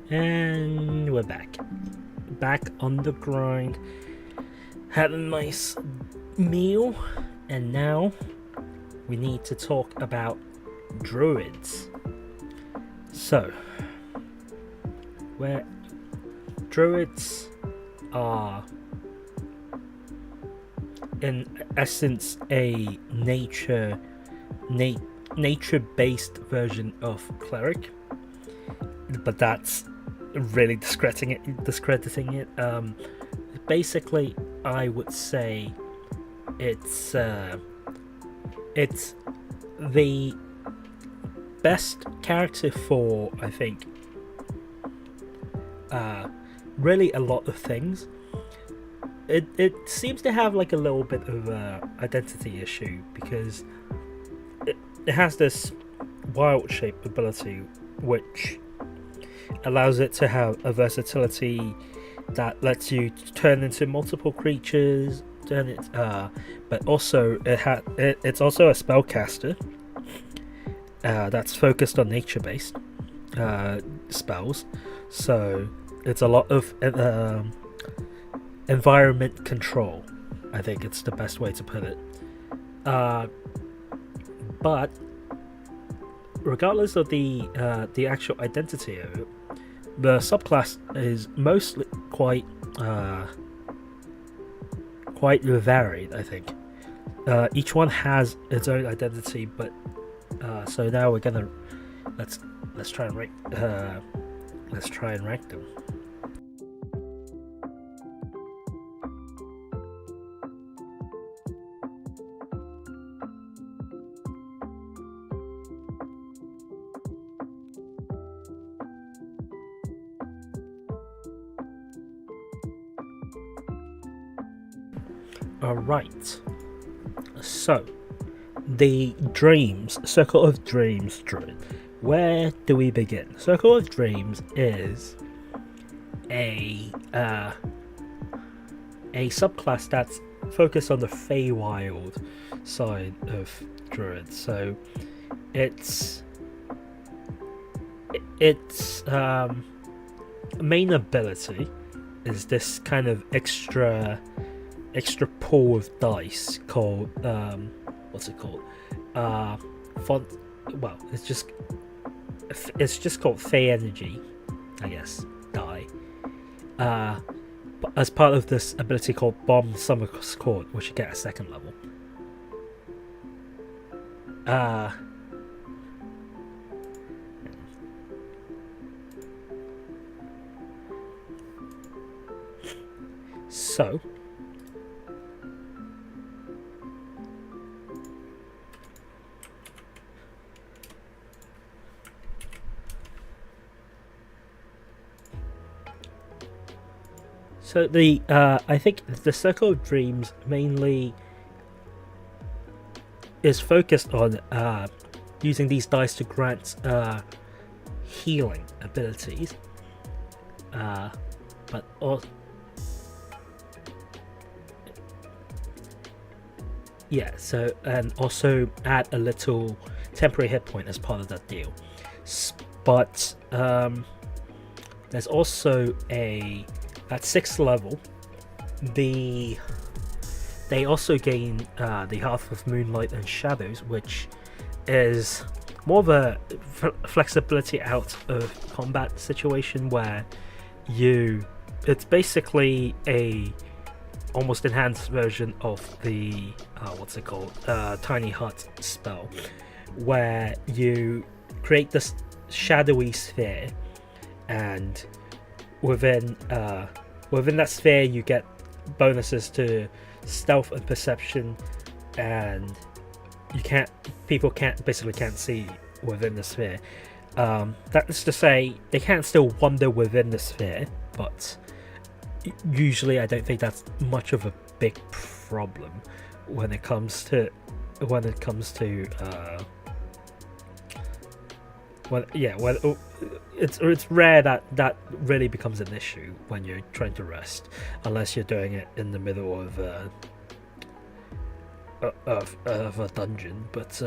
And we're back. Back on the grind. Had a nice meal, and now we need to talk about druids. So, where druids are in essence a nature-based version of cleric, but that's really discrediting it. Basically, I would say it's the best character for, I think, really a lot of things. It seems to have like a little bit of a identity issue because it has this wild shape ability which allows it to have a versatility that lets you turn into multiple creatures. But also it's also a spellcaster that's focused on nature-based spells. So it's a lot of environment control. I think it's the best way to put it. But regardless of the actual identity of it, the subclass is mostly quite varied. I think each one has its own identity, but so now we're gonna let's try and rank them. Alright, so the Circle of Dreams druid. Where do we begin? Circle of Dreams is a subclass that's focused on the Feywild side of druids. So its main ability is this kind of extra pool of dice called what's it called? Font. Well, it's just called Fey Energy, I guess. Die. As part of this ability called Bomb Summoner's Court, which you get at 2nd level. So. So the I think the Circle of Dreams mainly is focused on using these dice to grant healing abilities, but also, yeah. So and also add a little temporary hit point as part of that deal. But there's also at 6th level, they also gain the Hearth of Moonlight and Shadows, which is more of a flexibility out of combat situation where it's basically a almost enhanced version of the what's it called, Tiny Hut spell, where you create this shadowy sphere, and within that sphere you get bonuses to stealth and perception, and people basically can't see within the sphere. That's to say, they can still wander within the sphere, but usually I don't think that's much of a big problem when it comes to it's rare that really becomes an issue when you're trying to rest, unless you're doing it in the middle of a dungeon. But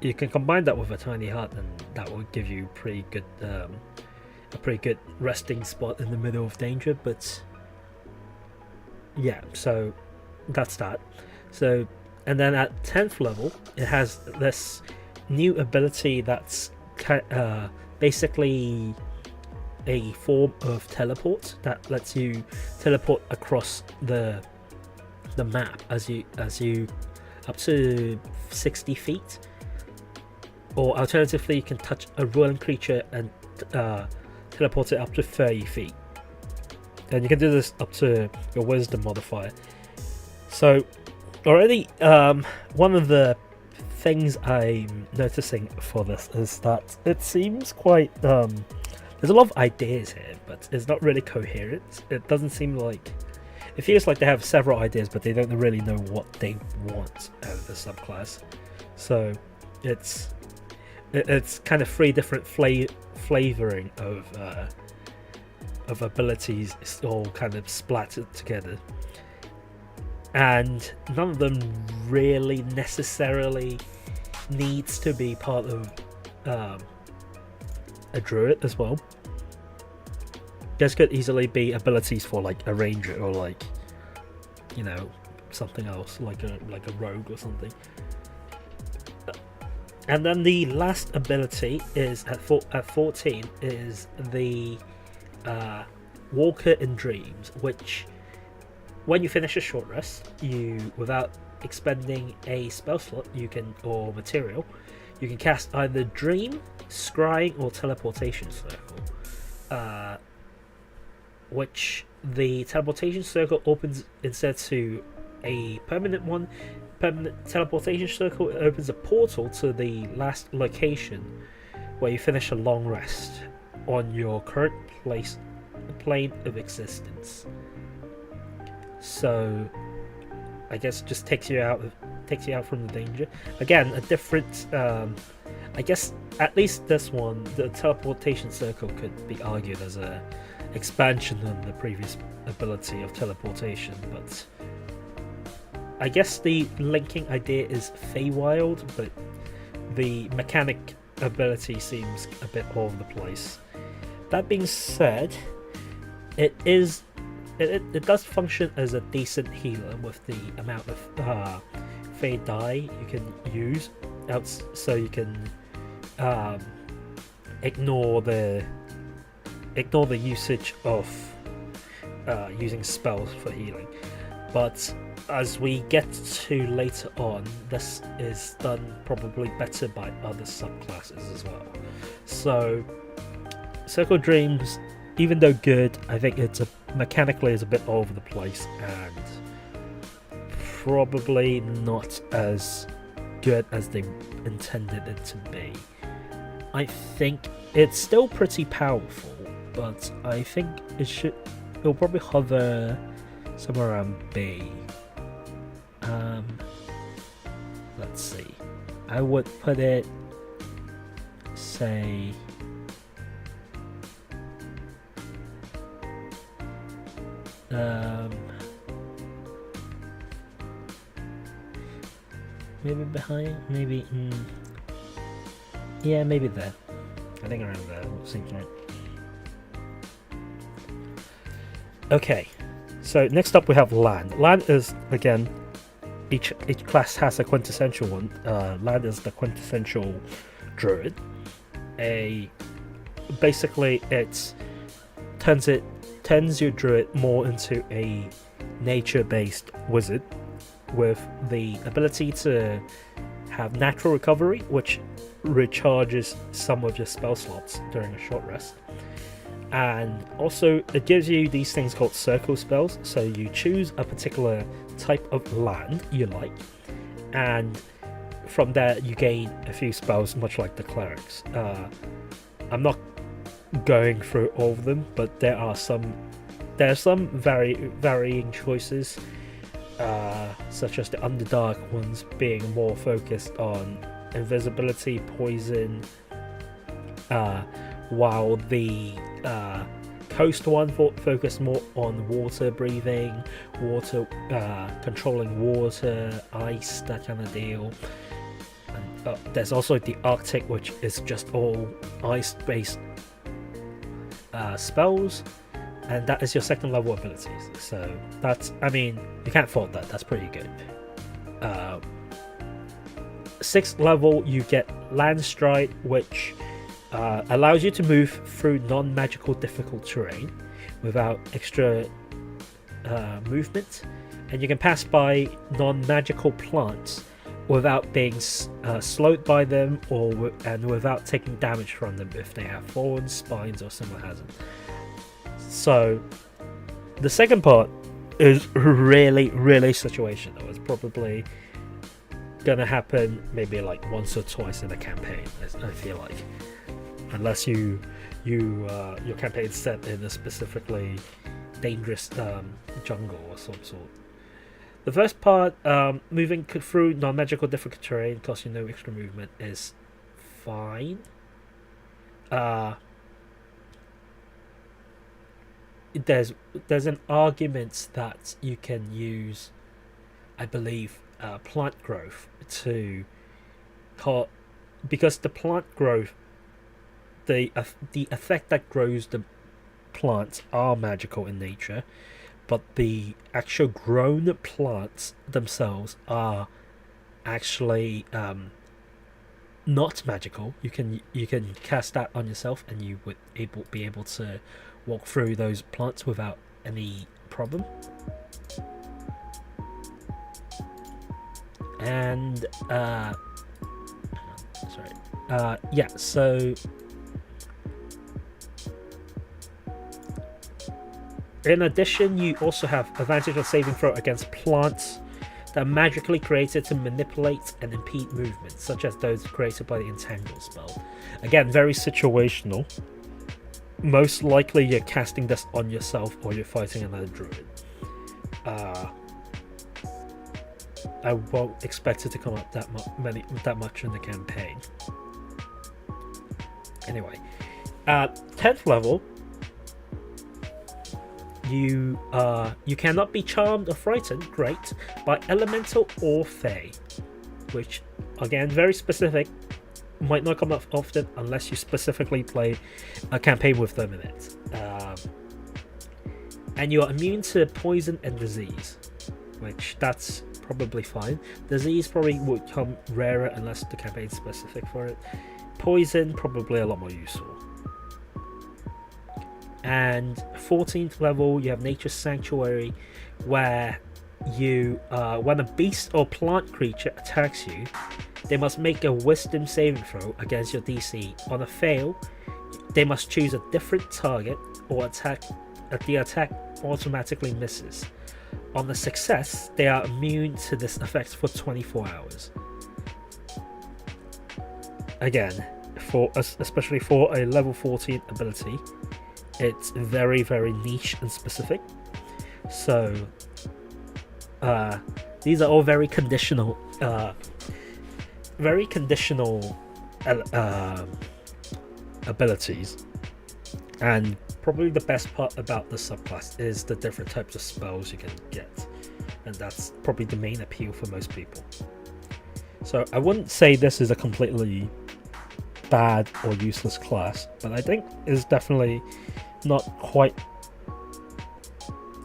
you can combine that with a tiny hut, and that will give you pretty good a pretty good resting spot in the middle of danger. But yeah, so that's that. So, and then at 10th level, it has this new ability that's basically a form of teleport that lets you teleport across the map as you up to 60 feet, or alternatively you can touch a rolling creature and teleport it up to 30 feet, and you can do this up to your wisdom modifier. So already one of the things I'm noticing for this is that it seems quite there's a lot of ideas here, but it's not really coherent. It doesn't seem like, it feels like they have several ideas, but they don't really know what they want out of the subclass. So it's kind of three different flavoring of abilities, all kind of splattered together, and none of them really necessarily needs to be part of a druid as well. This could easily be abilities for like a ranger, or like, you know, something else like a rogue or something. And then the last ability is at 14 is the Walker in Dreams, which when you finish a short rest, you, without expending a spell slot, you can, or material, you can cast either Dream, Scrying, or Teleportation Circle. Which the Teleportation Circle opens instead to a permanent one. Permanent Teleportation Circle opens a portal to the last location where you finish a long rest on your current plane of existence. So I guess it just takes you out from the danger. Again, a different I guess at least this one, the Teleportation Circle, could be argued as a expansion on the previous ability of teleportation, but I guess the linking idea is Feywild, but the mechanic ability seems a bit all over the place. That being said, it does function as a decent healer with the amount of Fey die you can use, so you can ignore the usage of using spells for healing. But as we get to later on, this is done probably better by other subclasses as well. So Circle Dreams, even though good, I think it's mechanically is a bit all over the place and probably not as good as they intended it to be. I think it's still pretty powerful, but I think it'll probably hover somewhere around B. Let's see. I would put it, say, maybe behind, maybe, yeah, maybe there. I think around there seems right. Okay, so next up we have Land. Land is, again, each class has a quintessential one. Land is the quintessential druid. Basically it turns your druid more into a nature-based wizard with the ability to have natural recovery, which recharges some of your spell slots during a short rest. And also it gives you these things called circle spells, so you choose a particular type of land you like, and from there you gain a few spells, much like the clerics. I'm not going through all of them, but there are some varying choices, such as the Underdark ones being more focused on invisibility, poison, while the coast one focused more on water breathing, water controlling water, ice, that kind of deal. And there's also the Arctic, which is just all ice based spells, and that is your second level abilities. So that's, I mean, you can't fault that. That's pretty good. 6th level, you get Land Stride, which allows you to move through non-magical difficult terrain without extra movement, and you can pass by non-magical plants without being slowed by them, and without taking damage from them if they have thorns, spines, or similar hazard. So the second part is really situational. It's probably gonna happen maybe like once or twice in a campaign, I feel like, unless your campaign is set in a specifically dangerous jungle or some sort. The first part, moving through non-magical difficult terrain, costs you no extra movement, is fine. There's an argument that you can use, I believe, plant growth to because the plant growth, the effect that grows the plants are magical in nature, but the actual grown plants themselves are actually not magical. You can cast that on yourself, and you would be able to walk through those plants without any problem. And yeah, so in addition, you also have advantage on saving throw against plants that are magically created to manipulate and impede movement, such as those created by the Entangle spell. Again, very situational. Most likely you're casting this on yourself, or you're fighting another druid. I won't expect it to come up that much in the campaign. Anyway, at 10th level, you cannot be charmed or frightened, great, by elemental or fey, which again, very specific, might not come up often unless you specifically play a campaign with them in it. And you are immune to poison and disease, which that's probably fine. Disease probably would come rarer unless the campaign is specific for it. Poison, probably a lot more useful. And 14th level, you have Nature's Sanctuary, where you when a beast or plant creature attacks you, they must make a wisdom saving throw against your DC. On a fail, they must choose a different target, or the attack automatically misses. On a success, they are immune to this effect for 24 hours. Again, especially for a level 14 ability, it's very niche and specific. So these are all very conditional abilities, and probably the best part about the subclass is the different types of spells you can get, and that's probably the main appeal for most people. So I wouldn't say this is a completely bad or useless class, but I think it's definitely not quite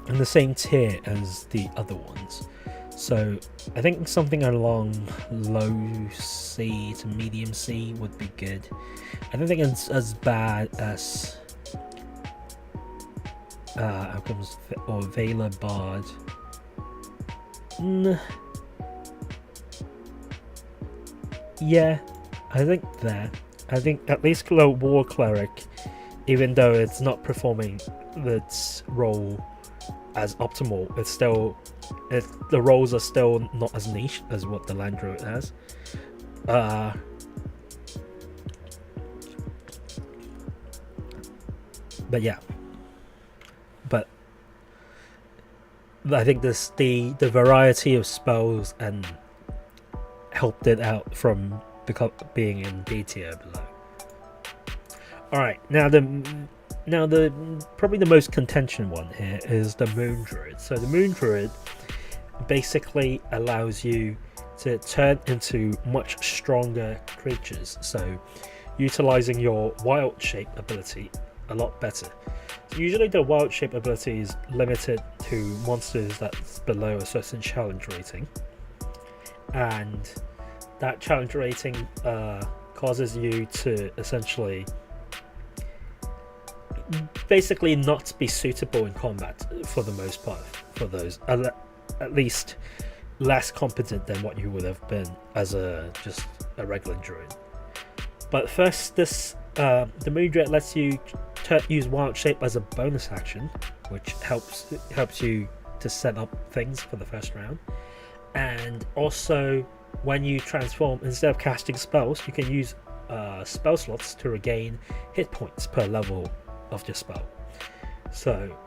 in the same tier as the other ones. So I think something along low C to medium C would be good. I don't think it's as bad as Outcomes or Vela Bard. Yeah, I think at least War Cleric, even though it's not performing its role as optimal, the roles are still not as niche as what the Land Druid has. But yeah, but I think the variety of spells and helped it out from being in D tier below. Alright, now the probably the most contention one here is the Moon Druid. So the Moon Druid basically allows you to turn into much stronger creatures. So utilizing your wild shape ability, a lot better. So usually the wild shape ability is limited to monsters that's below a certain challenge rating, and that challenge rating causes you to essentially basically not be suitable in combat for the most part for those, at least less competent than what you would have been as just a regular druid. But first, the Moon Dread lets you use Wild Shape as a bonus action, which helps you to set up things for the first round. And also, when you transform, instead of casting spells, you can use spell slots to regain hit points per level of your spell. So,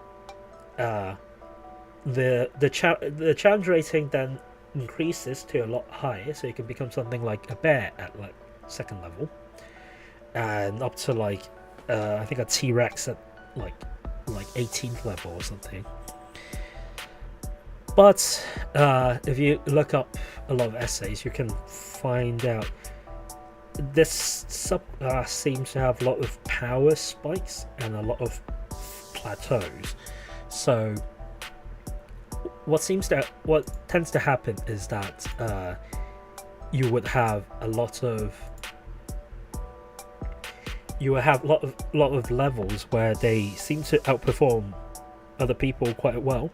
the challenge rating then increases to a lot higher, so you can become something like a bear at like 2nd level, and up to like I think a T-Rex at like 18th level or something. But if you look up a lot of essays, you can find out this seems to have a lot of power spikes and a lot of plateaus. So what tends to happen is that you would have a lot of levels where they seem to outperform other people quite well,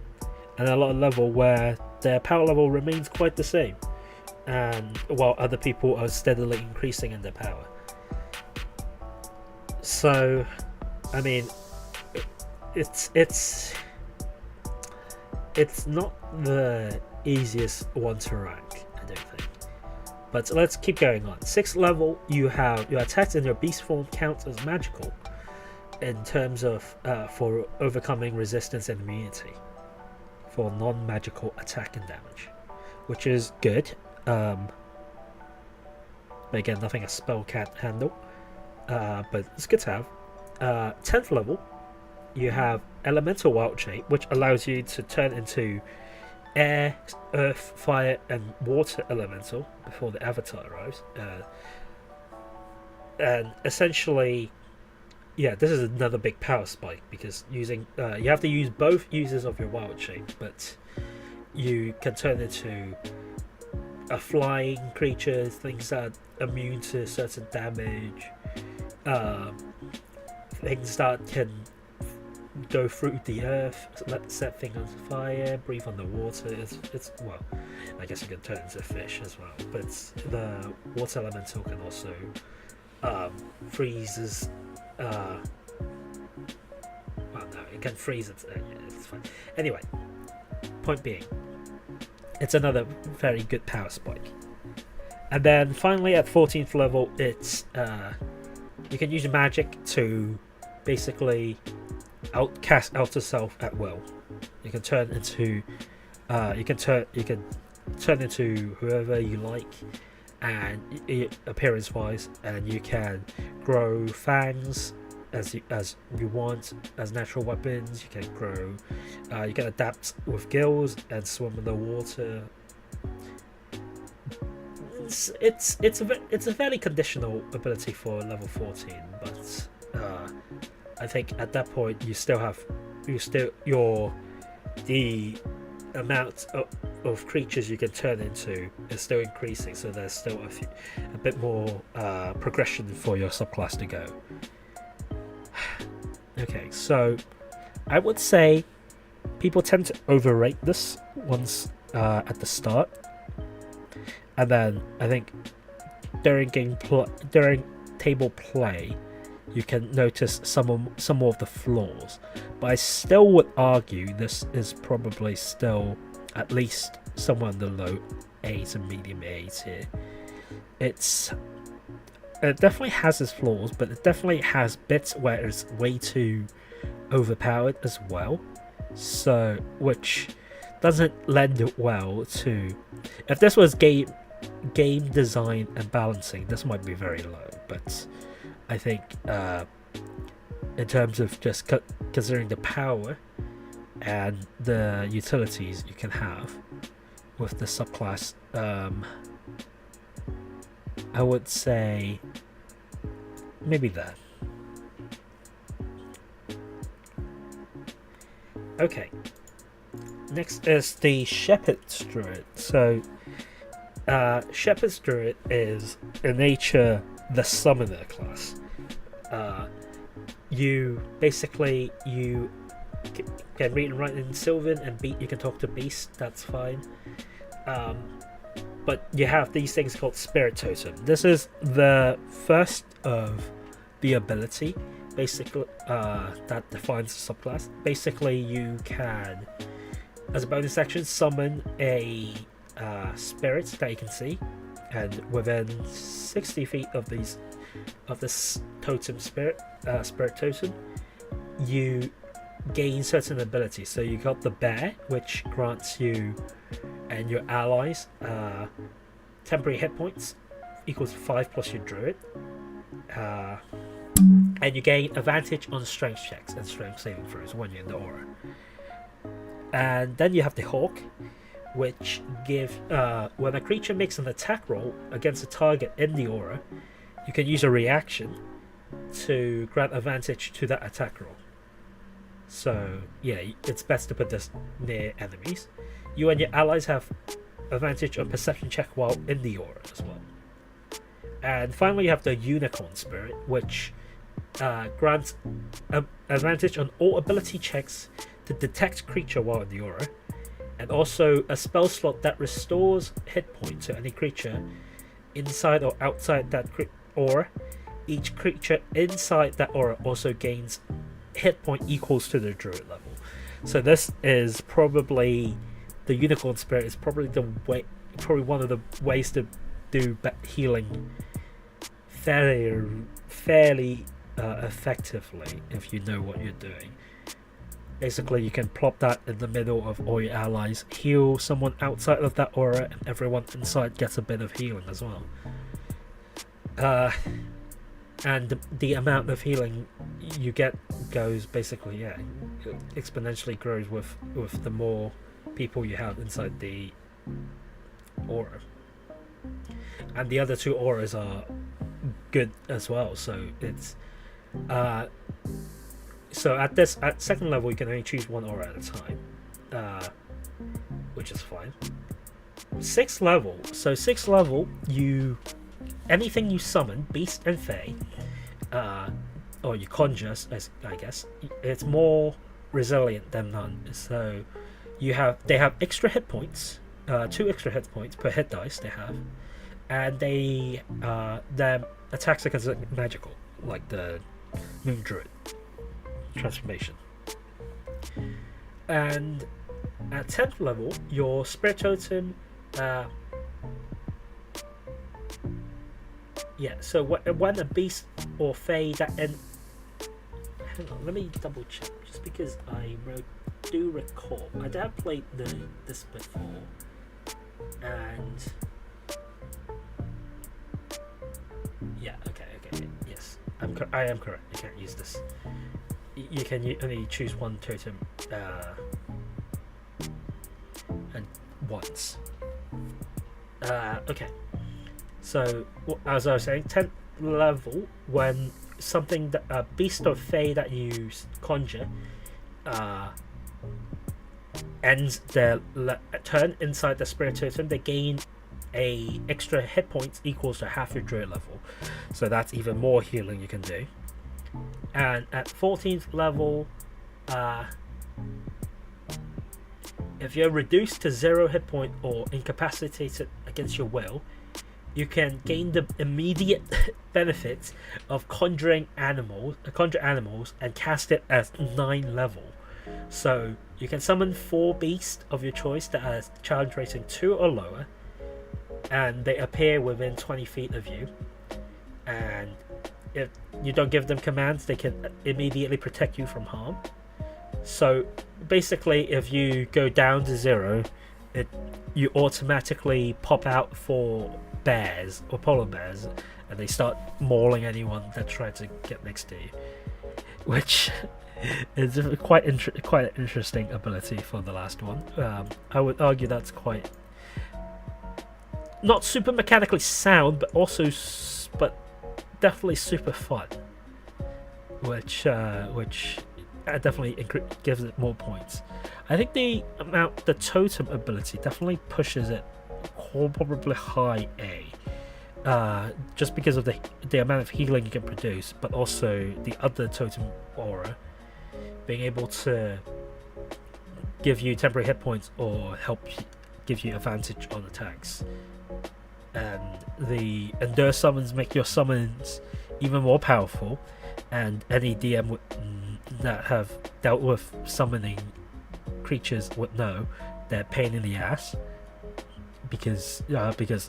and a lot of level where their power level remains quite the same, and while other people are steadily increasing in their power. So, I mean, it's not the easiest one to rank, I don't think. But let's keep going on. 6th level, you have your attacks in your beast form count as magical in terms of for overcoming resistance and immunity for non-magical attack and damage, which is good. But again, nothing a spell can't handle. But it's good to have. 10th level, you have Elemental Wild Shape, which allows you to turn into air, earth, fire, and water elemental before the avatar arrives. And essentially, yeah, this is another big power spike, because you have to use both uses of your Wild Shape, but you can turn into a flying creature, things that are immune to certain damage, things that can go through the earth, set things on fire, breathe on the water. It's well, I guess you can turn into a fish as well, but the water elemental can also freeze. Well, no, it can freeze it. It's fine. Anyway, point being, it's another very good power spike. And then finally, at 14th level, it's you can use magic to basically cast outer self at will. You can turn into whoever you like, and appearance wise, and you can grow fangs as you want as natural weapons. You can grow you can adapt with gills and swim in the water. It's a fairly conditional ability for level 14, but I think at that point the amount of creatures you can turn into is still increasing, so there's still a bit more progression for your subclass to go. Okay, so I would say people tend to overrate this once at the start, and then I think during table play you can notice some of the flaws, but I still would argue this is probably still at least somewhere in the low A to medium A tier. It definitely has its flaws, but it definitely has bits where it's way too overpowered as well, so which doesn't lend it well to. If this was game design and balancing, this might be very low, but I think in terms of just considering the power and the utilities you can have with the subclass, I would say maybe that. Okay. Next is the Shepherd's Druid. So, Shepherd's Druid is in nature the summoner class. You can read and write in Sylvan, and you can talk to beasts. That's fine. But you have these things called Spirit Totem. This is the first of the ability, basically, that defines the subclass. Basically, you can, as a bonus action, summon a spirit that you can see, and within 60 feet of this totem spirit totem, you gain certain abilities. So you got the bear, which grants you and your allies temporary hit points equals 5 plus your druid, and you gain advantage on strength checks and strength saving throws when you're in the aura. And then you have the hawk, which give when a creature makes an attack roll against a target in the aura, you can use a reaction to grant advantage to that attack roll. So yeah, it's best to put this near enemies. You and your allies have advantage on perception check while in the aura as well. And finally, you have the unicorn spirit, which grants advantage on all ability checks to detect creature while in the aura, and also a spell slot that restores hit points to any creature inside or outside that aura. Each creature inside that aura also gains hit point equals to the druid level. So this is probably, the unicorn spirit is probably probably one of the ways to do healing fairly effectively if you know what you're doing. Basically, you can plop that in the middle of all your allies, heal someone outside of that aura, and everyone inside gets a bit of healing as well. And the amount of healing you get goes basically, exponentially grows with the more people you have inside the aura. And the other two auras are good as well, so it's so at second level you can only choose one aura at a time, which is fine. Sixth level, anything you summon, beast and fae, or you conjure, I guess, it's more resilient than none. So they have extra hit points, 2 extra hit points per hit dice they have, and their attacks against magical, like the Moon Druid transformation. And at 10th level, your Spirit Totem, so when a beast or fae that hang on, let me double check, just because I do recall I have played this before, and okay, yes, I am correct. You can't use this. You can only choose one totem and once. Okay. So as I was saying, 10th level, when something that a beast or fae that you conjure ends their turn inside the spirit totem, they gain a extra hit points equals to half your druid level. So that's even more healing you can do. And at 14th level, if you're reduced to 0 hit point or incapacitated against your will, you can gain the immediate benefits of conjure animals and cast it at 9 level. So you can summon 4 beasts of your choice that are challenge rating 2 or lower, and they appear within 20 feet of you. And if you don't give them commands, they can immediately protect you from harm. So basically, if you go down to 0, you automatically pop out for bears or polar bears, and they start mauling anyone that tries to get next to you, which is quite an interesting ability for the last one. I would argue that's quite not super mechanically sound, but definitely super fun, which definitely gives it more points. I think the totem ability definitely pushes it probably high A. Just because of the amount of healing you can produce, but also the other totem aura being able to give you temporary hit points or give you advantage on attacks. And the endure summons make your summons even more powerful, and any DM that have dealt with summoning creatures would know they're pain in the ass, because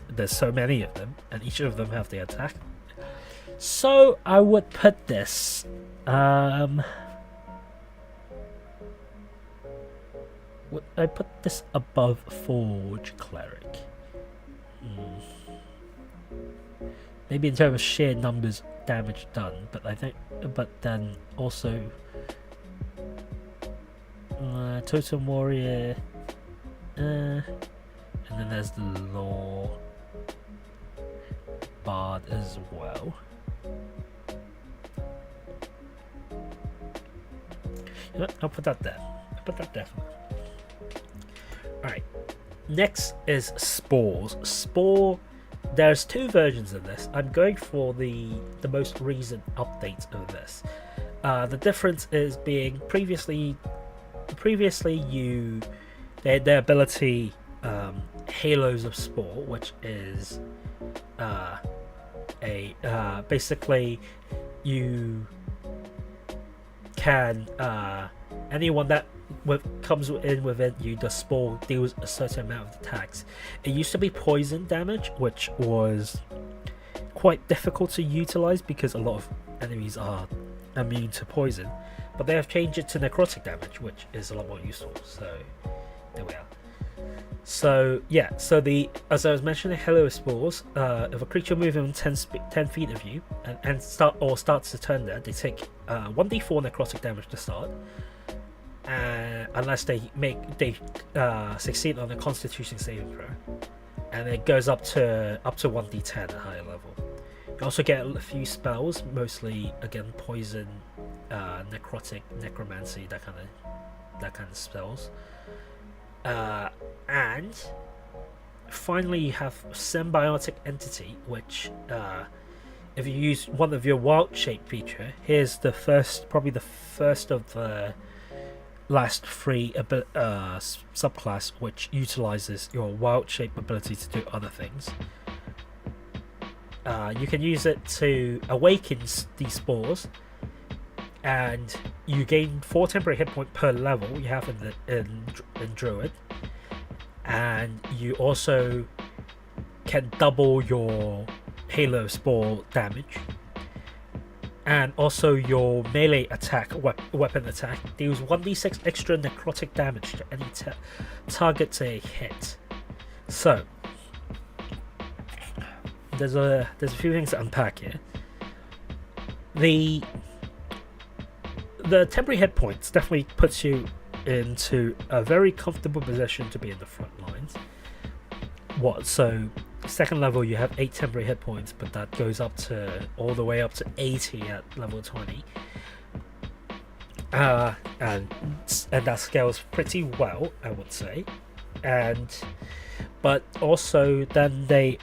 there's so many of them and each of them have the attack. So I would put this would I put this above Forge Cleric? Maybe in terms of sheer numbers damage done, but then also Totem Warrior, and then there's the Law Bard as well. You know what? I'll put that there. Alright, next is Spores. There's two versions of this. I'm going for the most recent update of this. The difference is being previously their ability Halos of Spore, which is basically you can anyone that comes in within you, the spore deals a certain amount of attacks. It used to be poison damage, which was quite difficult to utilize because a lot of enemies are immune to poison, but they have changed it to necrotic damage, which is a lot more useful. So there we are. So yeah, as I was mentioning, Halo Spores, if a creature moving 10 feet of you and starts to turn there, they take 1d4 necrotic damage to start, unless they succeed on a Constitution saving throw, and it goes up to 1d10 at higher level. You also get a few spells, mostly again poison, necrotic, necromancy, that kind of spells. And finally, you have Symbiotic Entity, which if you use one of your wild shape feature, here's probably the first of the last three subclass which utilizes your wild shape ability to do other things. You can use it to awaken these spores, and you gain 4 temporary hit points per level you have in Druid, and you also can double your Halo Spore damage, and also your melee attack, weapon attack, deals 1d6 extra necrotic damage to any target they hit. So there's a few things to unpack here. The temporary hit points definitely puts you into a very comfortable position to be in the front lines. So second level you have 8 temporary hit points, but that goes up to all the way up to 80 at level 20. And that scales pretty well, I would say. But also then they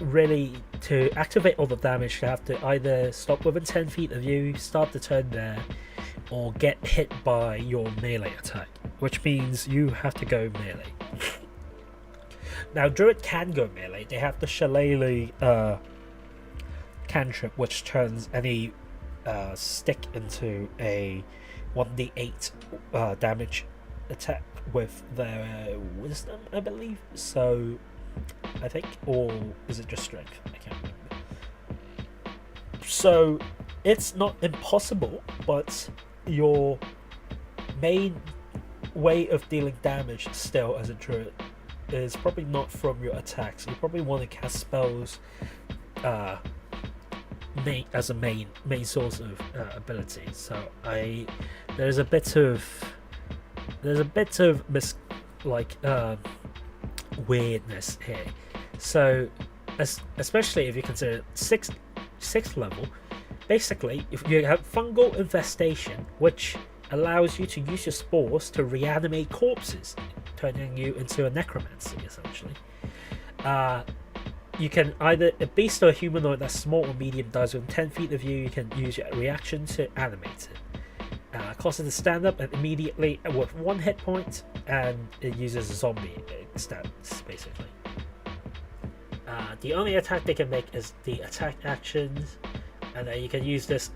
really, to activate all the damage, you have to either stop within 10 feet of you, start the turn there, or get hit by your melee attack, which means you have to go melee. Now Druid can go melee. They have the Shillelagh cantrip, which turns any stick into a 1d8 damage attack with their wisdom, I believe. So I think, or is it just strength? I can't remember. So it's not impossible, but your main way of dealing damage still as a druid is probably not from your attacks. You probably want to cast spells as a main source of ability. So there's a bit of weirdness here. So especially if you consider sixth level, basically if you have fungal infestation, which allows you to use your spores to reanimate corpses, turning you into a necromancy, essentially. You can either a beast or a humanoid that's small or medium dies within 10 feet of you. You can use your reaction to animate it. Causes it to stand up and immediately with 1 hit point, and it uses zombie stats basically. The only attack they can make is the attack actions, and then you can use this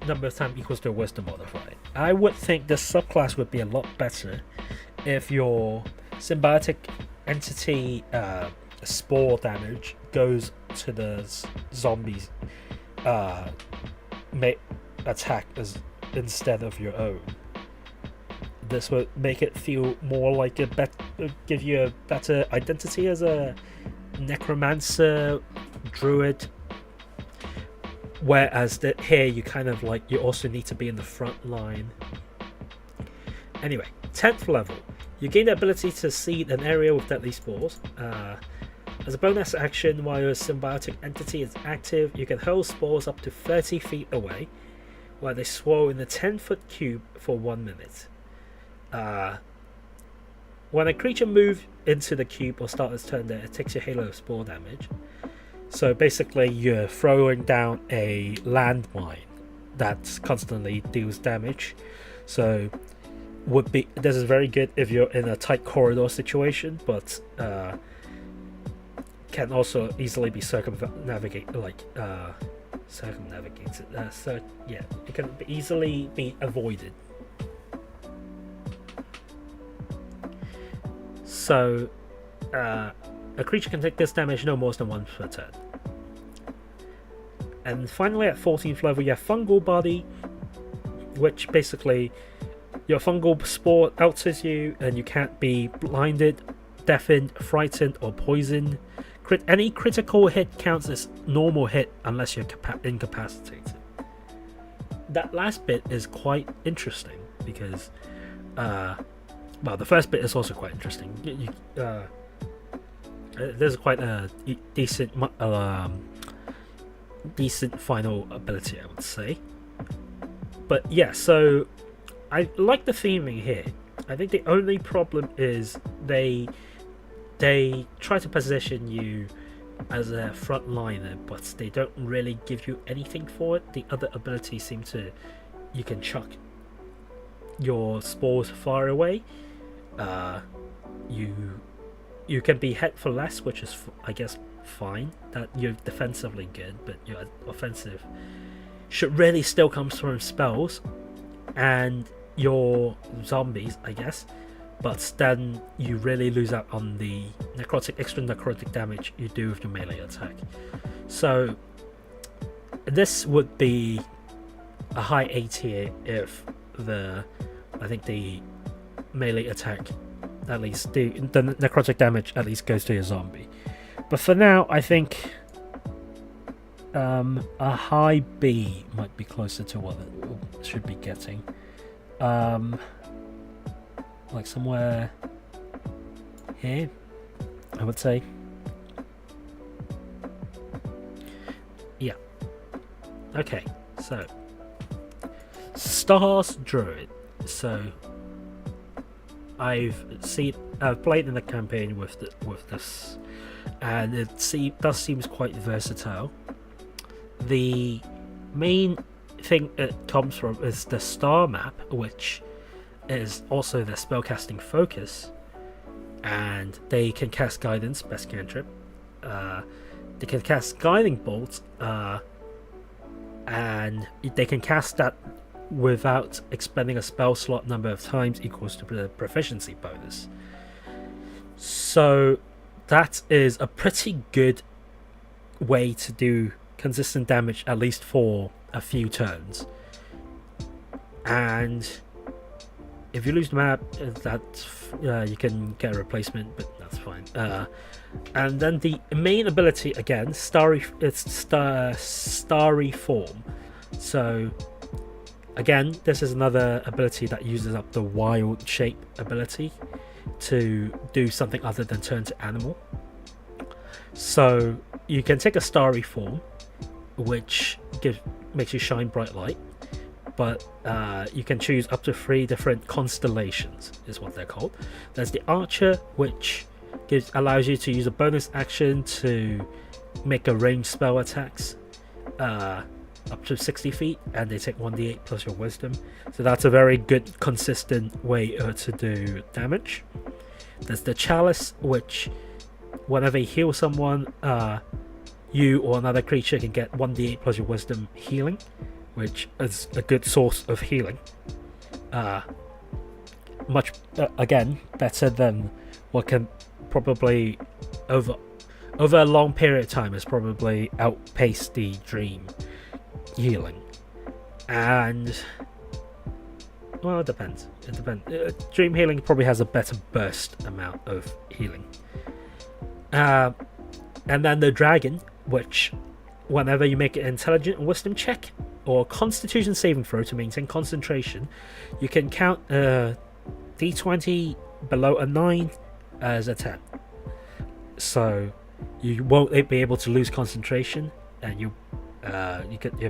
number of times equals to a wisdom modifier. I would think this subclass would be a lot better if your symbiotic entity spore damage goes to the zombies attack instead of your own. This would make it feel more like give you a better identity as a necromancer druid, whereas here you kind of you also need to be in the front line. Anyway, 10th level, you gain the ability to seed an area with deadly spores. As a bonus action, while your symbiotic entity is active, you can hurl spores up to 30 feet away, while they swirl in a 10-foot cube for 1 minute. When a creature moves into the cube or starts its turn there, it takes your halo of spore damage. So basically, you're throwing down a landmine that constantly deals damage. So this is very good if you're in a tight corridor situation, but can also easily be circumnavigated. So yeah, it can easily be avoided. So a creature can take this damage no more than once per turn. And finally, at 14th level, you have Fungal Body, which basically your fungal spore alters you, and you can't be blinded, deafened, frightened, or poisoned. Any critical hit counts as normal hit unless you're incapacitated. That last bit is quite interesting because, the first bit is also quite interesting. There's quite a decent final ability, I would say. But yeah, so I like the theming here. I think the only problem is they try to position you as a frontliner, but they don't really give you anything for it. The other abilities you can chuck your spores far away. You can be hit for less, which is I guess fine. That you're defensively good, but your offensive should really still comes from spells and your zombies, I guess. But then you really lose out on the extra necrotic damage you do with your melee attack. So this would be a high A tier if the melee attack, at least the necrotic damage at least goes to your zombie. But for now, I think a high B might be closer to what it should be getting. Like somewhere here, I would say. Yeah. Okay, so Stars Druid. So I've played in the campaign with this, and it seems quite versatile. The main thing it comes from is the star map, which is also their spellcasting focus, and they can cast guidance, best cantrip. They can cast guiding bolts, and they can cast that without expending a spell slot number of times equals to the proficiency bonus. So that is a pretty good way to do consistent damage, at least for a few turns. And if you lose the map, you can get a replacement, but that's fine. And then the main ability again, starry form. So again, this is another ability that uses up the wild shape ability to do something other than turn to animal. So you can take a starry form, which makes you shine bright light, but you can choose up to 3 different constellations, is what they're called. There's the Archer, which allows you to use a bonus action to make a ranged spell attacks up to 60 feet, and they take 1d8 plus your wisdom. So that's a very good, consistent way to do damage. There's the Chalice, which whenever you heal someone, you or another creature can get 1d8 plus your wisdom healing, which is a good source of healing. Much again better than what can probably over a long period of time has probably outpaced the dream healing. And well, it depends. Dream healing probably has a better burst amount of healing. And then the Dragon, which whenever you make an intelligent wisdom check or constitution saving throw to maintain concentration, you can count a d20 below a 9 as a 10. So you won't be able to lose concentration, and you're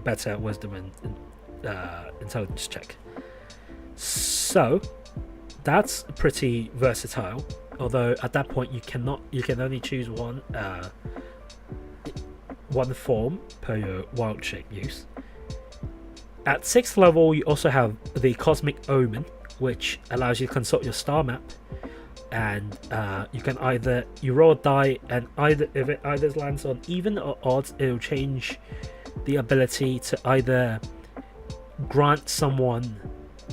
better at wisdom and intelligence check. So that's pretty versatile. Although at that point you can only choose one form per your wild shape use. At 6th level, you also have the Cosmic Omen, which allows you to consult your star map, and you can you roll a die, and if it either lands on even or odd, it'll change the ability to either grant someone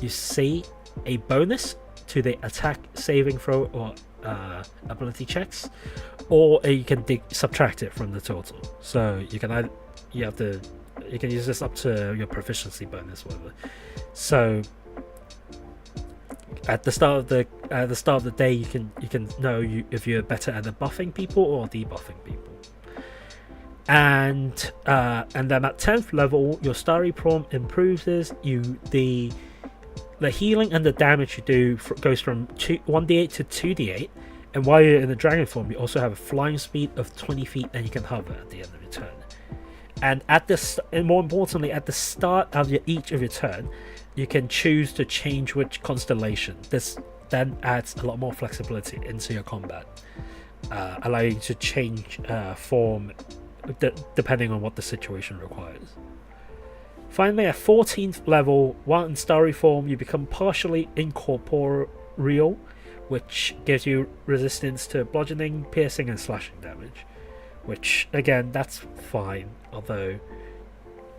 you see a bonus to the attack, saving throw, or ability checks, or you can subtract it from the total. So you can use this up to your proficiency bonus, whatever. So at the start of the day, you can know if you're better at buffing people or debuffing people. And then at 10th level, your Starry Prawn improves the healing and the damage you do goes from 1d8 to 2d8, and while you're in the dragon form, you also have a flying speed of 20 feet, and you can hover at the end of your turn. And more importantly, at the start of each of your turn, you can choose to change which constellation. This then adds a lot more flexibility into your combat, allowing you to change form depending on what the situation requires. Finally, at 14th level, while in Starry form, you become partially incorporeal, which gives you resistance to bludgeoning, piercing, and slashing damage. Which, again, that's fine, although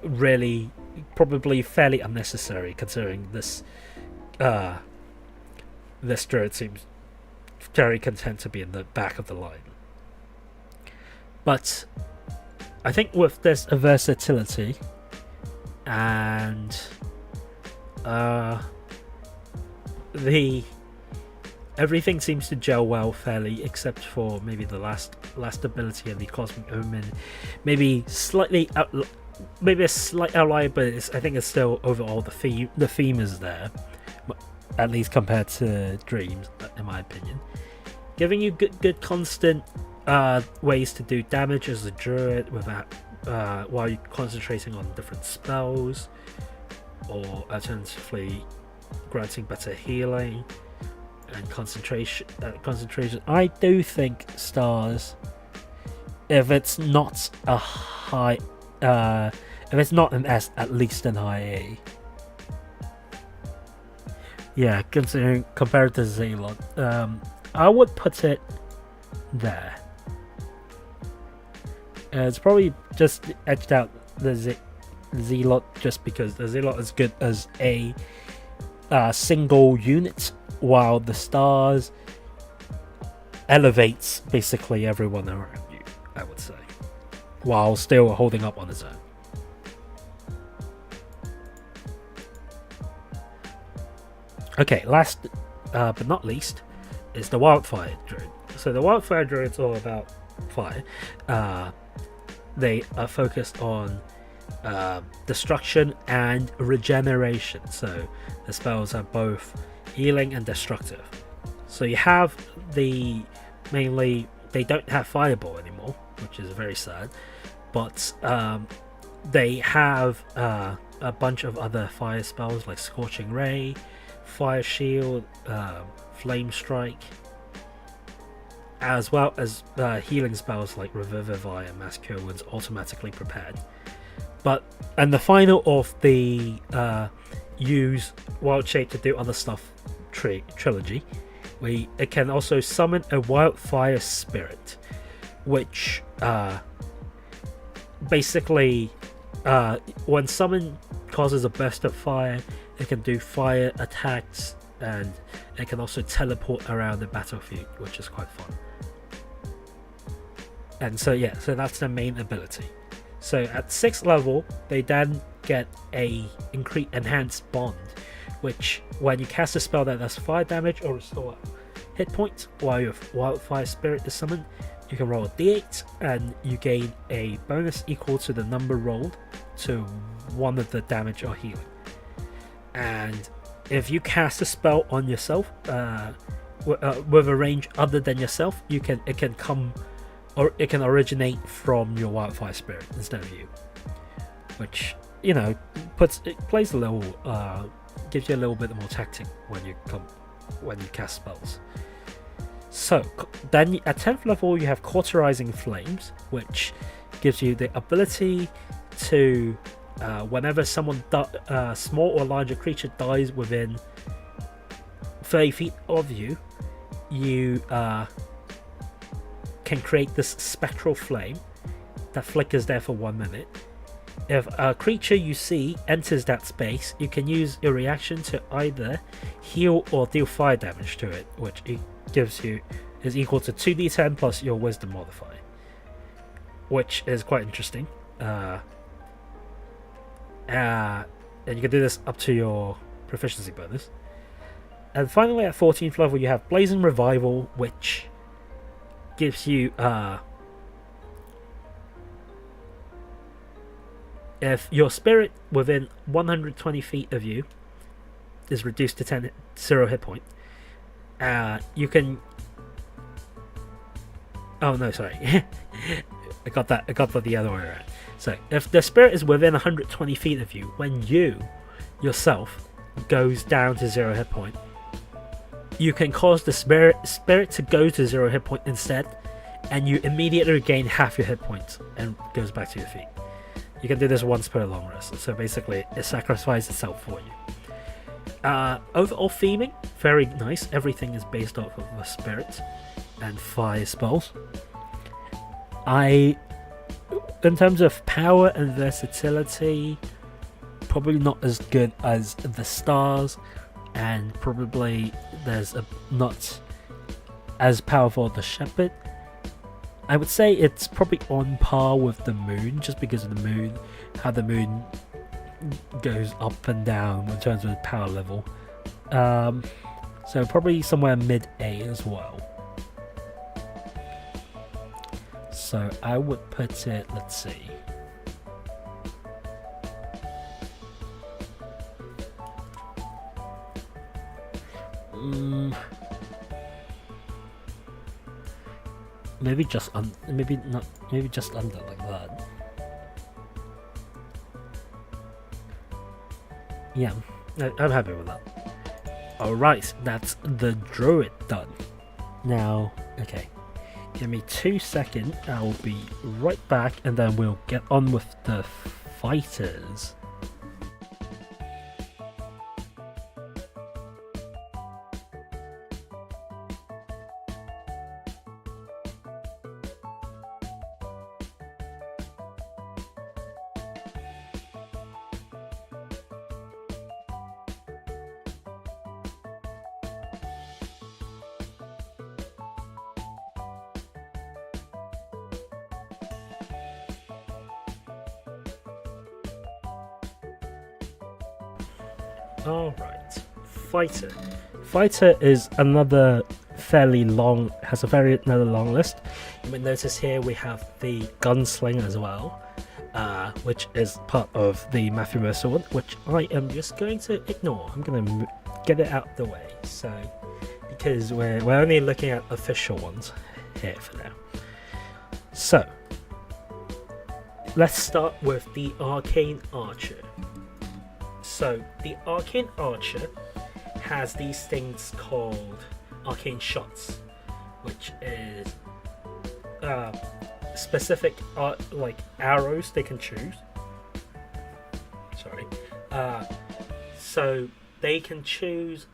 really probably fairly unnecessary, considering this druid seems very content to be in the back of the line. But I think with this versatility and everything seems to gel well fairly, except for maybe the last ability of the Cosmic Omen. Maybe a slight outlier, but I think it's still overall the theme is there, at least compared to Dreams, in my opinion, giving you good constant ways to do damage as a druid without while you're concentrating on different spells, or alternatively granting better healing and concentration. I do think stars, if it's not a high, if it's not an S, at least an high A. Yeah, considering compared to Zealot, I would put it there. It's probably just edged out the Zealot just because the Zealot is good as a single unit, while the stars elevates basically everyone around you, I would say, while still holding up on its own. Okay, last but not least is the Wildfire Druid. So the Wildfire Druid's all about fire. They are focused on destruction and regeneration, so the spells are both healing and destructive. So you have they don't have Fireball anymore, which is very sad, but they have a bunch of other fire spells like Scorching Ray, Fire Shield, Flame Strike, as well as healing spells like Revivify and Mass Cure Wounds automatically prepared. And the final of the use Wild Shape to do other stuff trilogy, it can also summon a Wildfire Spirit, which basically when summon causes a burst of fire, it can do fire attacks, and it can also teleport around the battlefield, which is quite fun. And so that's their main ability. So at 6th level, they then get a enhanced bond, which when you cast a spell that does fire damage or restore hit points while your Wildfire Spirit is summoned, you can roll a d8 and you gain a bonus equal to the number rolled to one of the damage or healing. And if you cast a spell on yourself with a range other than yourself, it can originate from your Wildfire Spirit instead of you, which plays a little gives you a little bit more tactic when you cast spells. So then at 10th level you have Cauterizing Flames, which gives you the ability to whenever someone small or larger creature dies within 30 feet of you, you can create this spectral flame that flickers there for 1 minute. If a creature you see enters that space, you can use your reaction to either heal or deal fire damage to it, which it gives you is equal to 2d10 plus your wisdom modifier, which is quite interesting. And you can do this up to your proficiency bonus. And finally at 14th level you have Blazing Revival, which gives you if your spirit within 120 feet of you is reduced to 0 hit point, you can I got that the other way around. So if the spirit is within 120 feet of you, when you yourself goes down to 0 hit point, you can cause the spirit to go to 0 hit point instead, and you immediately regain half your hit points and goes back to your feet. You can do this once per long rest, so basically it sacrifices itself for you. Overall theming, very nice. Everything is based off of the spirit and fire spells. In terms of power and versatility, probably not as good as the stars, and probably there's not as powerful as the shepherd. I would say it's probably on par with the moon, just because of the moon, how the moon goes up and down in terms of power level. So probably somewhere mid A as well. So I would put it, let's see. Maybe just under like that. Yeah, I'm happy with that. Alright, that's the druid done. Now, okay, give me 2 seconds, I'll be right back and then we'll get on with the fighters. Alright, Fighter. Fighter is another another long list. You may notice here we have the Gunslinger as well, which is part of the Matthew Mercer one, which I am just going to ignore. I'm going to get it out of the way, because we're only looking at official ones here for now. So, let's start with the Arcane Archer. So the Arcane Archer has these things called Arcane Shots, which is specific like arrows they can choose. Sorry. So they can choose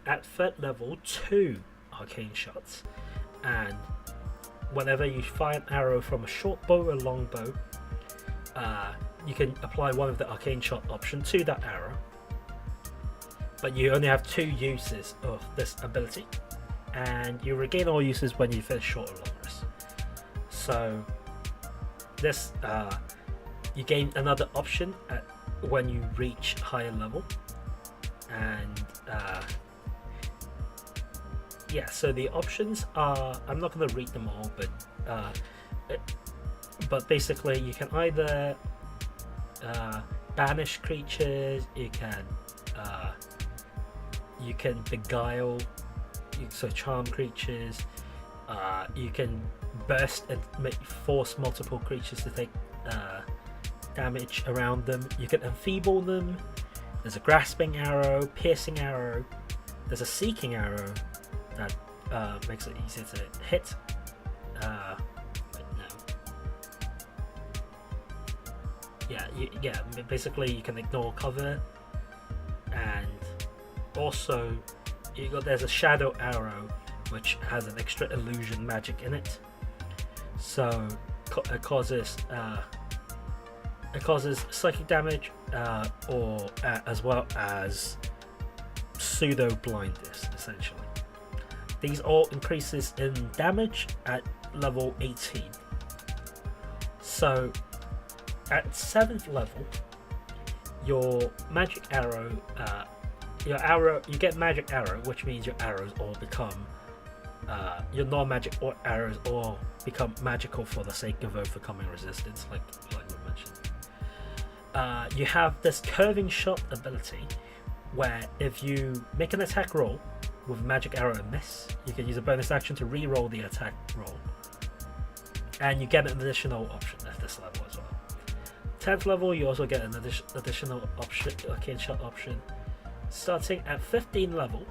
at 3rd level 2 Arcane Shots, and whenever you fire an arrow from a short bow or long bow, you can apply one of the Arcane Shot option to that arrow, but you only have 2 uses of this ability, and you regain all uses when you finish short or long rest. So this you gain another option when you reach higher level, and yeah, so the options are, I'm not going to read them all, but basically you can either banish creatures, you can beguile, so charm creatures, you can burst and force multiple creatures to take damage around them, you can enfeeble them, there's a grasping arrow, piercing arrow, there's a seeking arrow that makes it easier to hit. Basically you can ignore cover, and also there's a shadow arrow which has an extra illusion magic in it, so it causes psychic damage, or as well as pseudo blindness essentially. These all increases in damage at level 18. So at 7th level, your magic arrow, you get magic arrow, which means your arrows all become, your non-magic arrows all become magical for the sake of overcoming resistance, like we mentioned. You have this curving shot ability, where if you make an attack roll with magic arrow and miss, you can use a bonus action to re-roll the attack roll, and you get an additional option at this level as well. 10th level, you also get an additional option, Arcane Shot option. Starting at 15 level,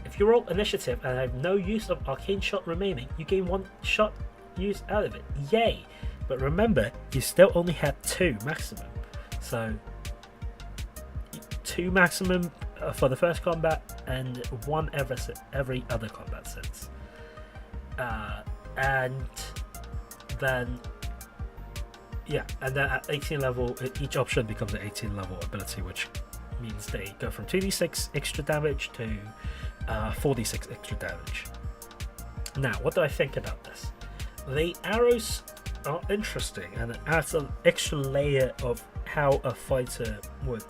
if you roll initiative and have no use of Arcane Shot remaining, you gain 1 shot use out of it. Yay! But remember, you still only have 2 maximum. So 2 maximum for the first combat, and 1 every other combat since. And then at 18 level, each option becomes an 18 level ability, which means they go from 2d6 extra damage to 4d6 extra damage. Now, what do I think about this? The arrows are interesting, and it adds an extra layer of how a fighter would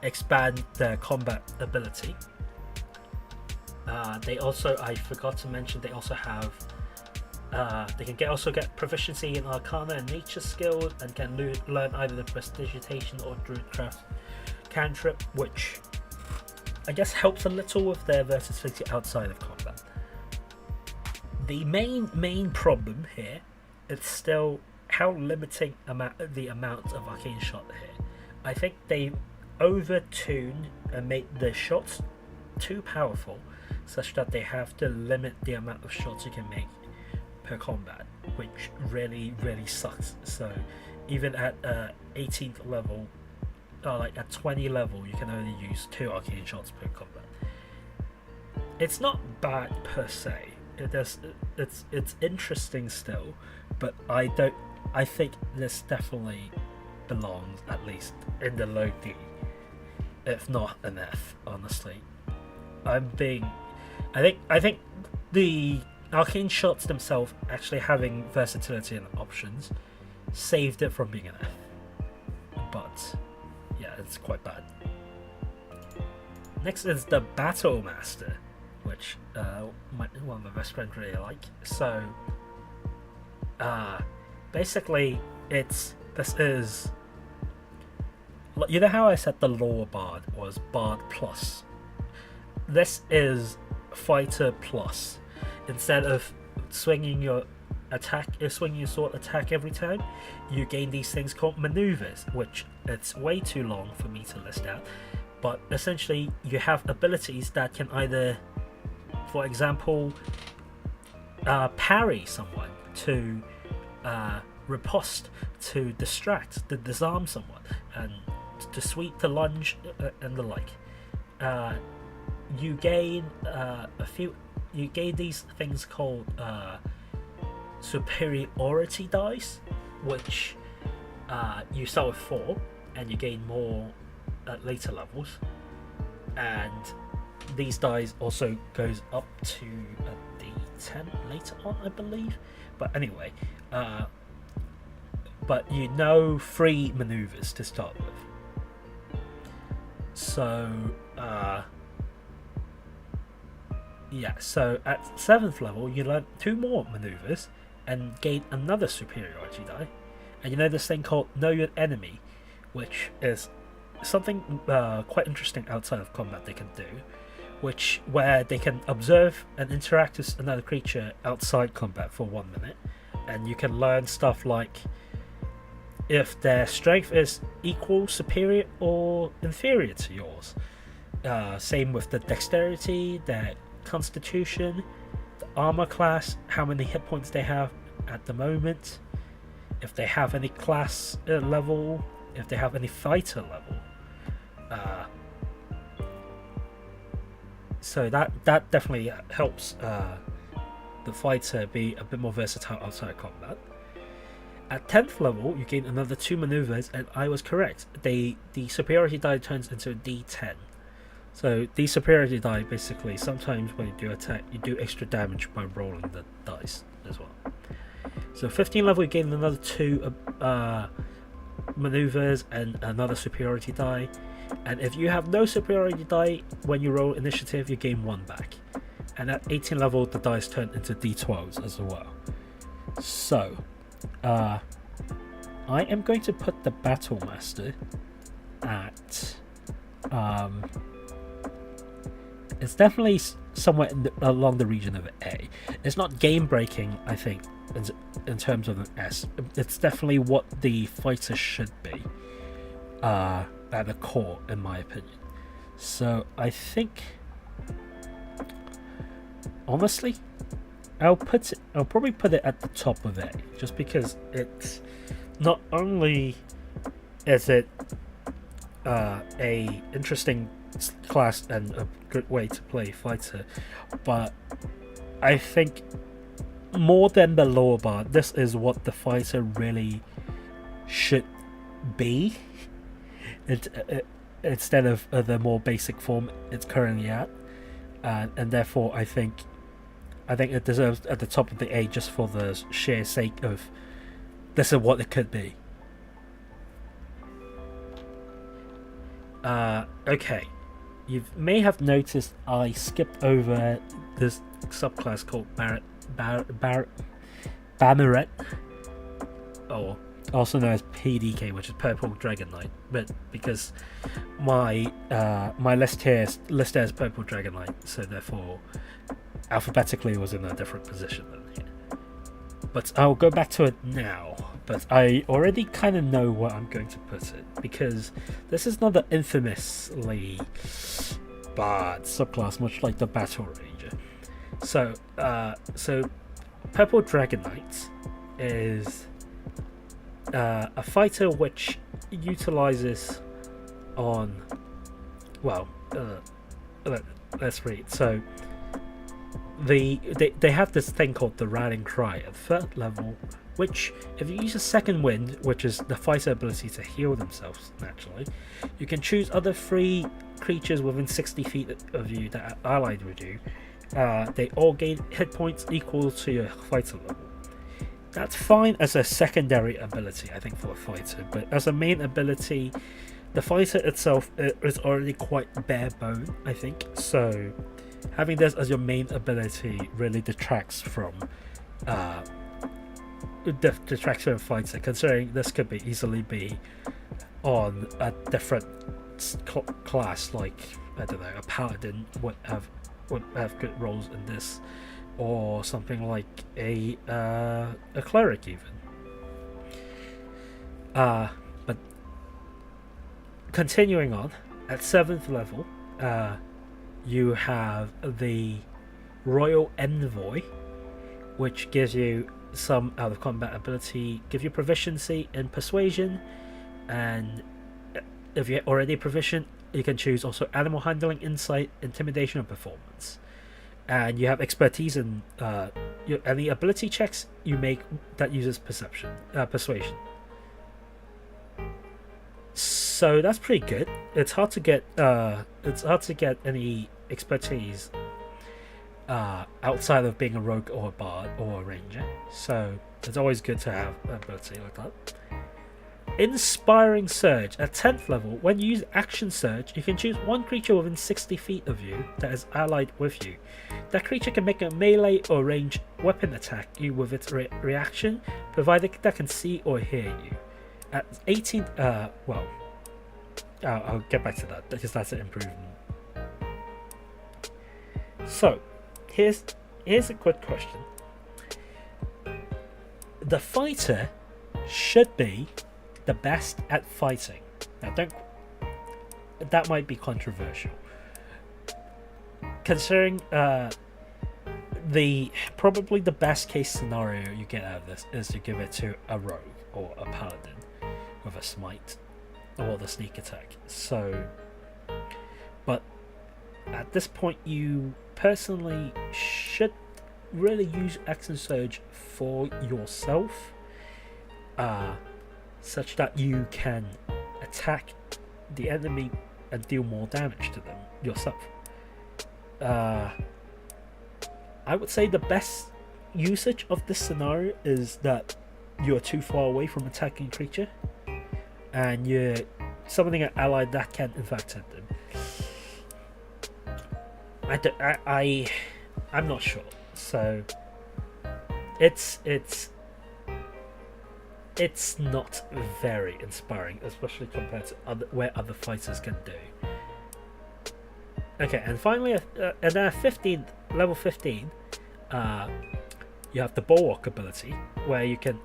expand their combat ability. They also, I forgot to mention, they also have they can also get proficiency in Arcana and Nature skills, and can learn either the Prestidigitation or Druidcraft cantrip, which I guess helps a little with their versatility outside of combat. The main problem here is still how limiting the amount of Arcane Shot here. I think they over-tuned and made their shots too powerful, such that they have to limit the amount of shots you can make per combat, which really sucks. So even at 18th level, like at 20 level, you can only use 2 Arcane Shots per combat. It's not bad per se. It's interesting still, but I think this definitely belongs at least in the low D, if not an F, honestly. I think the Arcane Shots themselves actually having versatility and options saved it from being an F. But yeah, it's quite bad. Next is the Battle Master, which one of my best friends really like. So basically this is, you know how I said the Lore Bard was Bard Plus? This is Fighter Plus. Instead of swinging your swinging your sword attack every turn, you gain these things called maneuvers, which it's way too long for me to list out. But essentially, you have abilities that can either, for example, parry someone, to riposte, to distract, to disarm someone, and to sweep, to lunge, and the like. You gain You gain these things called superiority dice, which you start with 4, and you gain more at later levels. And these dice also goes up to a D10 later on, I believe. But anyway, but you know 3 maneuvers to start with. So yeah, so at 7th level you learn 2 more maneuvers and gain another superiority die. And you know this thing called Know Your Enemy, which is something quite interesting outside of combat they can do, where they can observe and interact with another creature outside combat for 1 minute, and you can learn stuff like if their strength is equal, superior, or inferior to yours. Same with the dexterity, their constitution, the armor class, how many hit points they have at the moment, if they have any class level, if they have any fighter level. So that definitely helps the fighter be a bit more versatile outside combat. At 10th level, you gain another 2 maneuvers, and I was correct. The superiority die turns into a D10. So the superiority die, basically, sometimes when you do attack, you do extra damage by rolling the dice as well. So 15th level, you gain another 2 maneuvers and another superiority die. And if you have no superiority die, when you roll initiative, you gain 1 back. And at 18th level, the dice turn into D12s as well. So I am going to put the Battle Master at it's definitely somewhere along the region of A. It's not game breaking, I think, in terms of an S. It's definitely what the fighter should be at the core, in my opinion. So I think, honestly, I'll probably put it at the top of A, just because it's not only is it a interesting class and a good way to play fighter, but I think more than the lower bar, this is what the fighter really should be, instead of the more basic form it's currently at, and therefore I think it deserves at the top of the A, just for the sheer sake of this is what it could be. Okay, you may have noticed I skipped over this subclass called Banneret, or also known as PDK, which is Purple Dragon Knight, but because my list here is Purple Dragon Knight, so therefore alphabetically it was in a different position than here. But I'll go back to it now. But I already kind of know where I'm going to put it, because this is not an infamously bad subclass, much like the Battle Ranger. So Purple Dragon Knight is a fighter which utilizes on, well, let's read. So they have this thing called the Rallying Cry at 3rd level, which, if you use a second wind, which is the fighter ability to heal themselves naturally, you can choose other 3 creatures within 60 feet of you that are allied with you. They all gain hit points equal to your fighter level. That's fine as a secondary ability, I think, for a fighter, but as a main ability, the fighter itself is already quite bare bone, I think. So having this as your main ability really detracts from a fighter, considering this could easily be on a different class, like, I don't know, a paladin would have good roles in this or something like a cleric even. But continuing on, at 7th level, you have the Royal Envoy, which gives you some out of combat ability, give you proficiency in persuasion, and if you're already proficient, you can choose also animal handling, insight, intimidation, or performance. And you have expertise in any ability checks you make that uses persuasion. So that's pretty good. It's hard to get any expertise outside of being a rogue or a bard or a ranger. So it's always good to have an ability like that. Inspiring Surge. At 10th level, when you use Action Surge, you can choose one creature within 60 feet of you that is allied with you. That creature can make a melee or ranged weapon attack you with its reaction, provided that can see or hear you. At 18th, I'll get back to that because that's an improvement. So, here's a quick question. The fighter should be the best at fighting. Now, that might be controversial, considering probably the best case scenario you get out of this is to give it to a rogue or a paladin with a smite or the sneak attack. So, but at this point, you personally should really use Action Surge for yourself, such that you can attack the enemy and deal more damage to them yourself. I would say the best usage of this scenario is that you're too far away from attacking creature and you're summoning an ally that can in fact hit them. I'm not sure. So it's not very inspiring, especially compared to where other fighters can do. Okay, and finally, at level 15, you have the Bulwark ability, where you can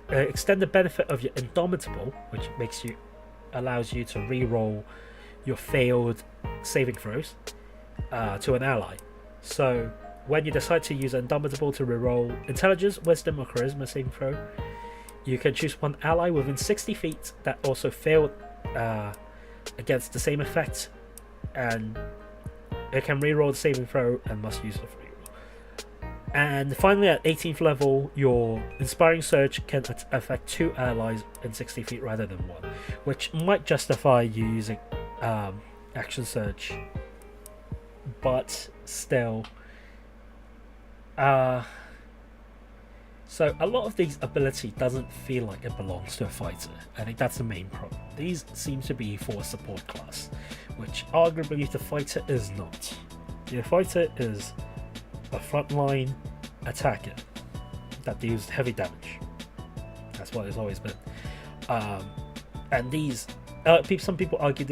extend the benefit of your Indomitable, which allows you to reroll your failed saving throws to an ally. So when you decide to use Indomitable to reroll Intelligence, Wisdom, or Charisma saving throw, you can choose one ally within 60 feet that also failed against the same effect, and it can reroll the saving throw and must use a reroll. And finally, at 18th level, your Inspiring Surge can affect 2 allies in 60 feet rather than 1, which might justify you using Action Surge, but still. So a lot of these ability doesn't feel like it belongs to a fighter. I think that's the main problem. These seem to be for a support class, which arguably the fighter is not. The fighter is a frontline attacker that deals heavy damage. That's what it's always been. And these, some people argue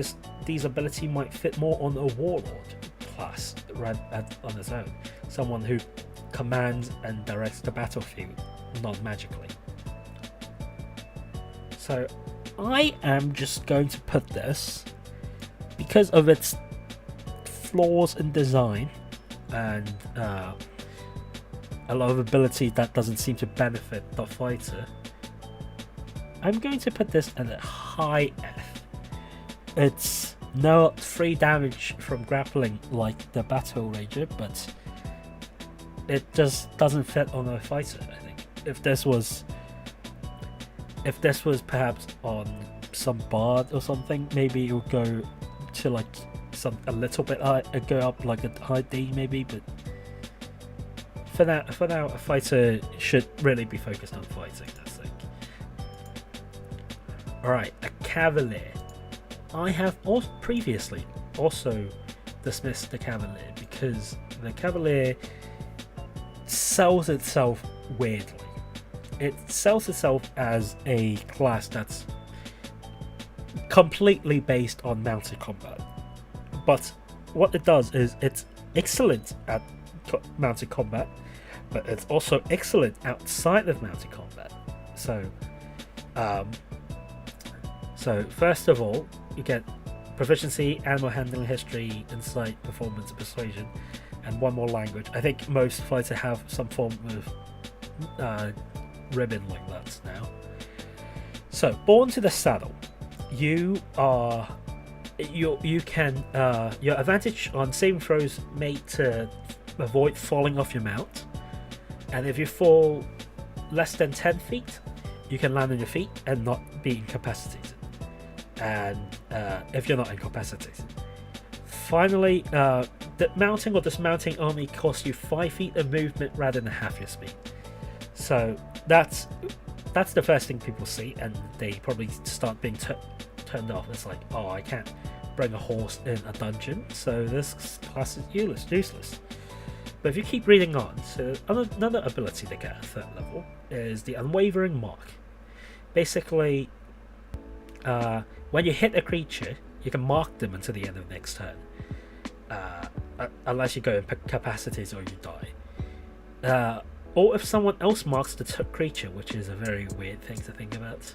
these ability might fit more on a warlord class on its own, someone who commands and directs the battlefield non-magically. So I am just going to put this, because of its flaws in design and a lot of ability that doesn't seem to benefit the fighter, I'm going to put this at a high F. It's not 3 damage from grappling like the Battle Ranger, but it just doesn't fit on a fighter. I think if this was perhaps on some bard or something, maybe it would go to like a little bit high, go up like a high D maybe, but for now a fighter should really be focused on fighting, I think. Alright, a Cavalier. I have previously also dismissed the Cavalier because the Cavalier sells itself weirdly. It sells itself as a class that's completely based on mounted combat, but what it does is it's excellent at mounted combat, but it's also excellent outside of mounted combat. So, first of all, you get proficiency, animal handling, history, insight, performance, persuasion, and one more language. I think most fighters have some form of ribbon like that now. So, born to the saddle, you can your advantage on saving throws made to avoid falling off your mount, and if you fall less than 10 feet, you can land on your feet and not be incapacitated. And if you're not incapacitated, finally, the mounting or dismounting only costs you 5 feet of movement rather than half your speed. So that's the first thing people see, and they probably start being turned off. It's like, oh, I can't bring a horse in a dungeon, so this class is useless. But if you keep reading on, so another ability they get at 3rd level is the Unwavering Mark. Basically, when you hit a creature, you can mark them until the end of the next turn, unless you go incapacitated or you die. Or if someone else marks the creature, which is a very weird thing to think about.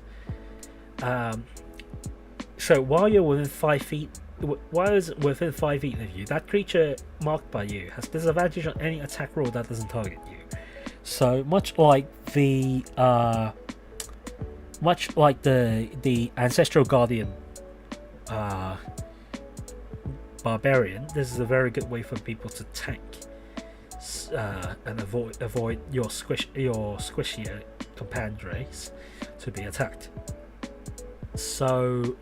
So while you're within 5 feet, within 5 feet of you, that creature marked by you has disadvantage on any attack roll that doesn't target you. So much like the Ancestral Guardian Barbarian, this is a very good way for people to tank and avoid your squishier companion race to be attacked. So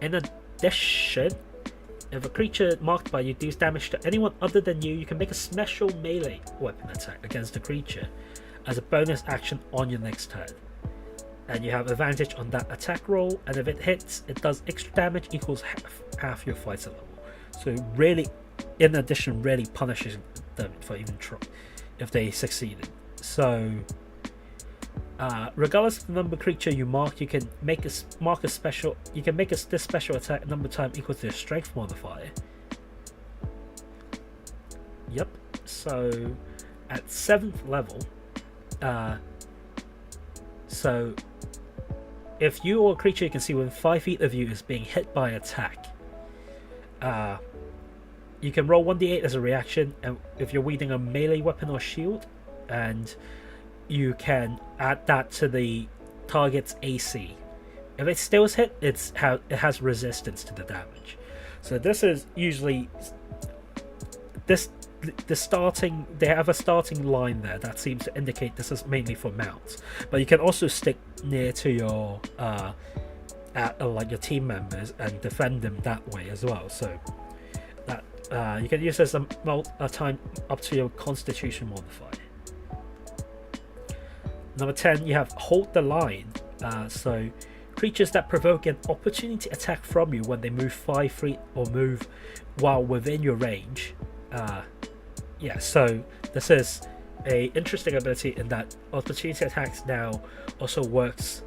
in addition, if a creature marked by you deals damage to anyone other than you, you can make a special melee weapon attack against the creature as a bonus action on your next turn, and you have advantage on that attack roll, and if it hits, it does extra damage equals half your fighter level. So really, in addition, really punishes them for even if they succeeded. So regardless of the number of creature you mark, you can make this special attack number time equal to your strength modifier. Yep. So at 7th level, so if you or a creature you can see within 5 feet of you is being hit by attack, you can roll 1d8 as a reaction, and if you're wielding a melee weapon or shield, and you can add that to the target's AC. If it still is hit, it has resistance to the damage. So this is usually they have a starting line there that seems to indicate this is mainly for mounts, but you can also stick near to your like your team members and defend them that way as well. So that you can use this a time up to your Constitution modifier. Number 10, you have Hold the Line. So creatures that provoke an opportunity attack from you when they move 5 feet or move while within your range. So this is a interesting ability in that opportunity attacks now also works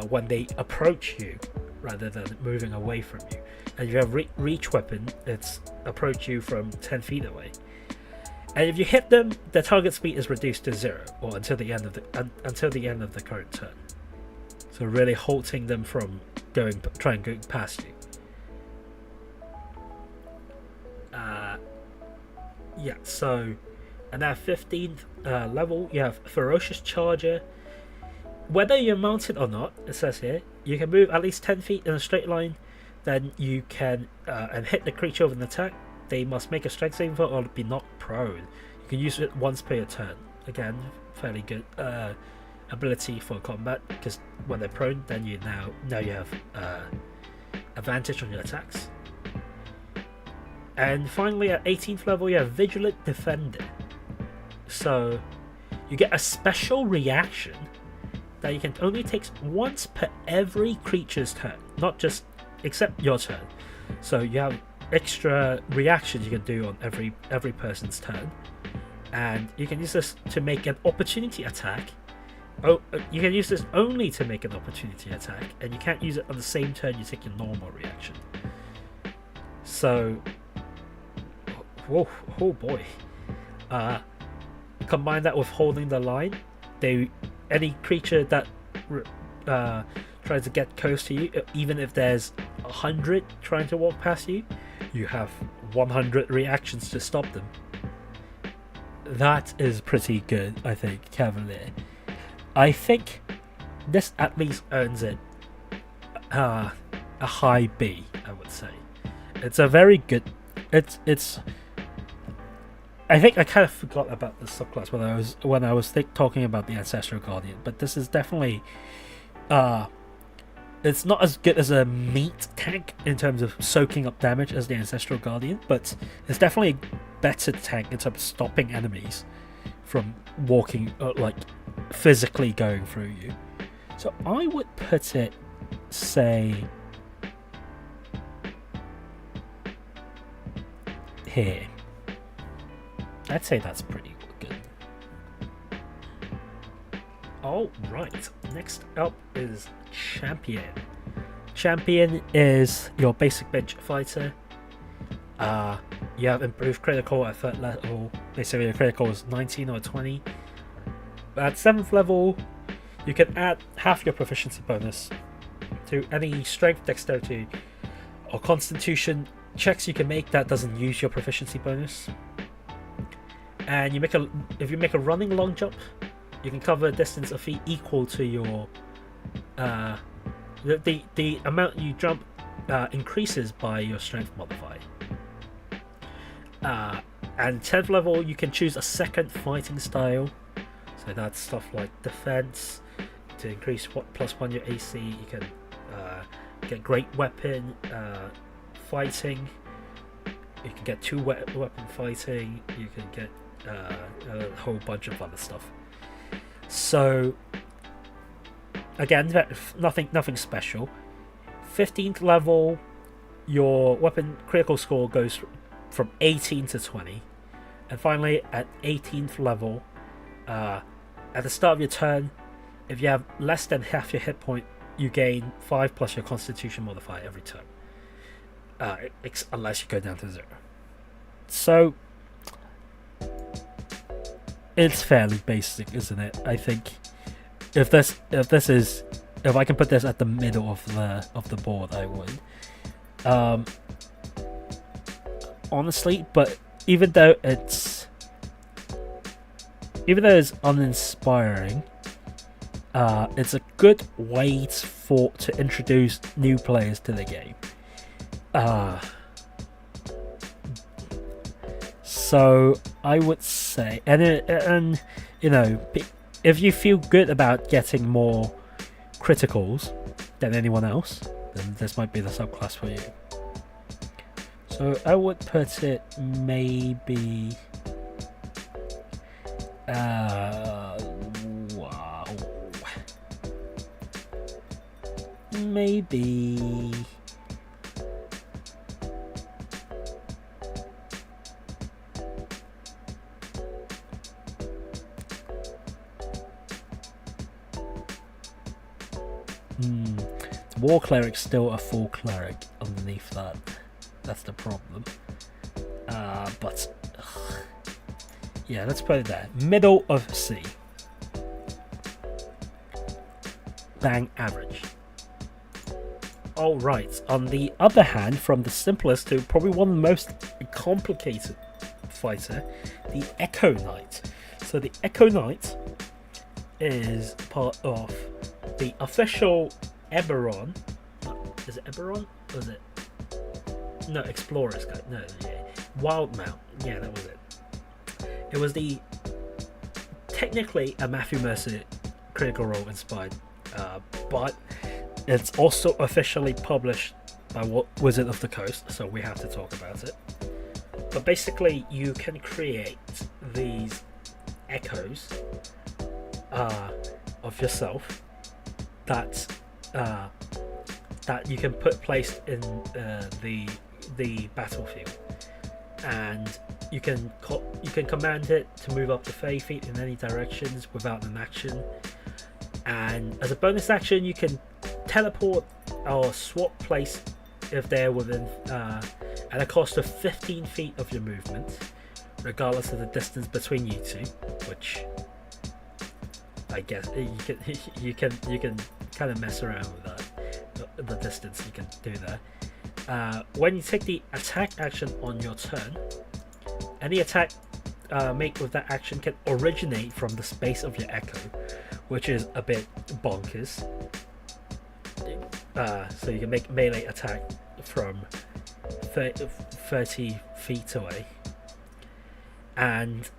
when they approach you rather than moving away from you. And if you have reach weapon, it's approach you from 10 feet away. And if you hit them, the target speed is reduced to 0 or until the end of the current turn. So really halting them from going past you. So and at 15th level, you have Ferocious Charger. Whether you're mounted or not, it says here, you can move at least 10 feet in a straight line. Then you can and hit the creature with an attack. They must make a strength saving throw or be knocked prone. You can use it once per turn. Again, fairly good ability for combat, because when they're prone, then you now you have advantage on your attacks. And finally, at 18th level, you have Vigilant Defender. So you get a special reaction that you can only take once per every creature's turn, not just except your turn. So you have extra reactions you can do on every person's turn, and you can use this to make an opportunity attack. You can use this only to make an opportunity attack, and you can't use it on the same turn you take your normal reaction. So whoa, oh boy. Combine that with holding the line. Any creature that tries to get close to you, even if there's 100 trying to walk past you, you have 100 reactions to stop them. That is pretty good, I think, Cavalier. I think this at least earns it a high B, I would say. It's a very good. It's. I think I kind of forgot about the subclass when I was talking about the Ancestral Guardian, but this is definitely. It's not as good as a meat tank in terms of soaking up damage as the Ancestral Guardian, but it's definitely a better tank in terms of stopping enemies from walking, like physically going through you. So I would put it, say, here. I'd say that's pretty good. All right, next up is Champion. Champion is your basic bench fighter. You have improved critical at 3rd level. Basically, your critical is 19 or 20. At 7th level, you can add half your proficiency bonus to any strength, dexterity, or constitution checks you can make that doesn't use your proficiency bonus. And if you make a running long jump, you can cover a distance of feet equal to your the amount you jump increases by your strength modifier. And 10th level, you can choose a second fighting style. So that's stuff like defense to increase +1 your AC. You can get great weapon fighting. You can get 2 weapon fighting. You can get a whole bunch of other stuff. So again, nothing special. 15th level, your weapon critical score goes from 18 to 20, and finally at 18th level, at the start of your turn, if you have less than half your hit point, you gain 5 plus your constitution modifier every turn, unless you go down to 0. So it's fairly basic, isn't it? I think if I can put this at the middle of the board, I would. Honestly, but even though it's uninspiring, it's a good way to introduce new players to the game. So I would say, and you know, if you feel good about getting more criticals than anyone else, then this might be the subclass for you. So I would put it maybe. Wow. Maybe. War Cleric's still a full cleric underneath that. That's the problem. But yeah, let's put it there. Middle of C. Bang average. Alright, on the other hand, from the simplest to probably one of the most complicated fighter, the Echo Knight. So the Echo Knight is part of the official Eberron. Is it Eberron? Or is it? No, Explorer's Guide. No, yeah. Wildmount. Yeah, that was it. It was technically a Matthew Mercer Critical Role inspired, but it's also officially published by Wizard of the Coast, so we have to talk about it. But basically, you can create these echoes of yourself that you can put placed in the battlefield, and you can command it to move up to 30 feet in any directions without an action. And as a bonus action, you can teleport or swap place if they're within at a cost of 15 feet of your movement, regardless of the distance between you two, which I guess you can kind of mess around with that, the distance you can do there. When you take the attack action on your turn, any attack made with that action can originate from the space of your echo, which is a bit bonkers. So you can make melee attack from 30 feet away, and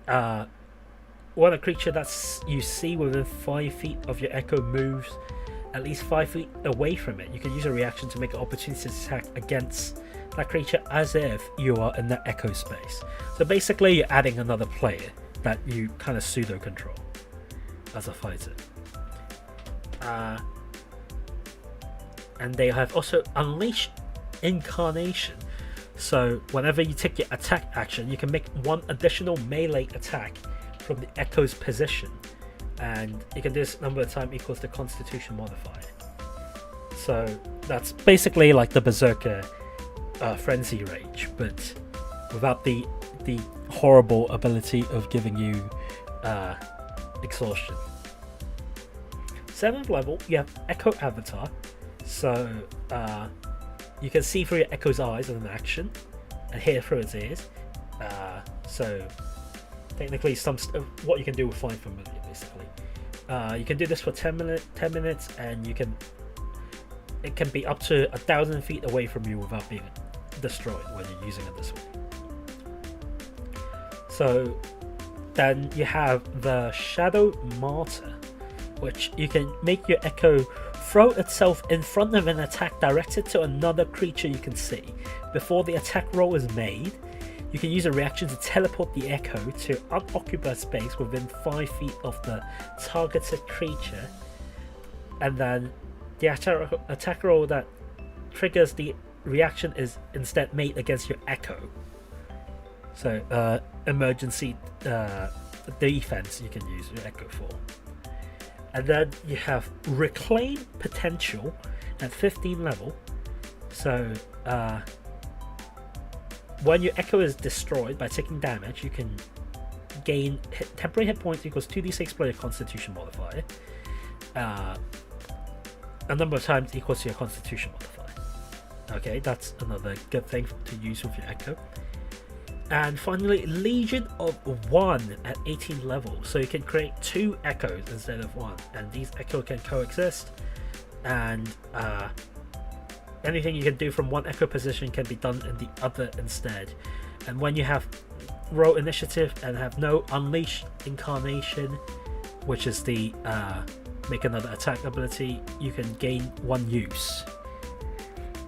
when a creature that you see within 5 feet of your echo moves at least 5 feet away from it, you can use a reaction to make an opportunity attack against that creature as if you are in that echo space. So basically you're adding another player that you kind of pseudo control as a fighter. And they have also Unleash Incarnation. So whenever you take your attack action, you can make one additional melee attack from the echo's position, and you can do this number of times equals the Constitution modifier. So that's basically like the Berserker Frenzy Rage, but without the horrible ability of giving you exhaustion. 7th level, you have Echo Avatar. So you can see through your Echo's eyes as an action, and hear through its ears. So technically, what you can do with 5 familiar, basically. You can do this for 10 minutes, and it can be up to 1,000 feet away from you without being destroyed when you're using it this way. So then you have the Shadow Martyr, which you can make your Echo throw itself in front of an attack directed to another creature you can see. Before the attack roll is made, you can use a reaction to teleport the Echo to unoccupied space within 5 feet of the targeted creature, and then the attack roll that triggers the reaction is instead made against your Echo. So emergency defense you can use your Echo for. And then you have Reclaim Potential at 15 level. So when your Echo is destroyed by taking damage, you can gain temporary hit points equals 2d6 plus your Constitution modifier. A number of times equals to your Constitution modifier. Okay, that's another good thing to use with your Echo. And finally, Legion of 1 at 18 level. So you can create 2 Echoes instead of 1, and these Echo can coexist, and anything you can do from one Echo position can be done in the other instead. And when you have roll initiative and have no Unleash Incarnation, which is the make another attack ability, you can gain 1 use.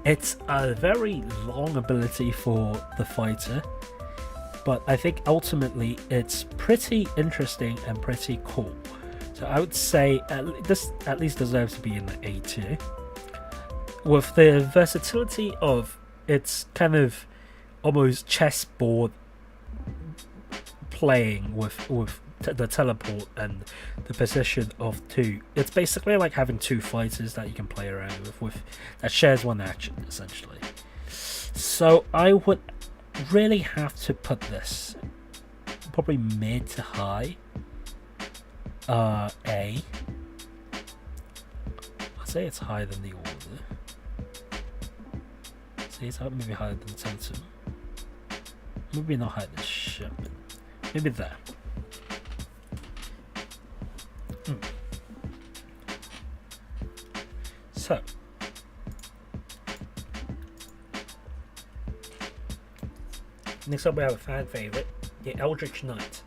It's a very long ability for the fighter, but I think ultimately it's pretty interesting and pretty cool. So I would say this at least deserves to be in the A tier. With the versatility of its kind of almost chessboard playing with the teleport and the position of 2. It's basically like having 2 fighters that you can play around with that shares 1 action essentially. So I would really have to put this probably mid to high. A. I'd say it's higher than the order. See, it's maybe higher than totem. Maybe not higher than ship. Maybe there. So next up we have a fan favorite, the Eldritch Knight.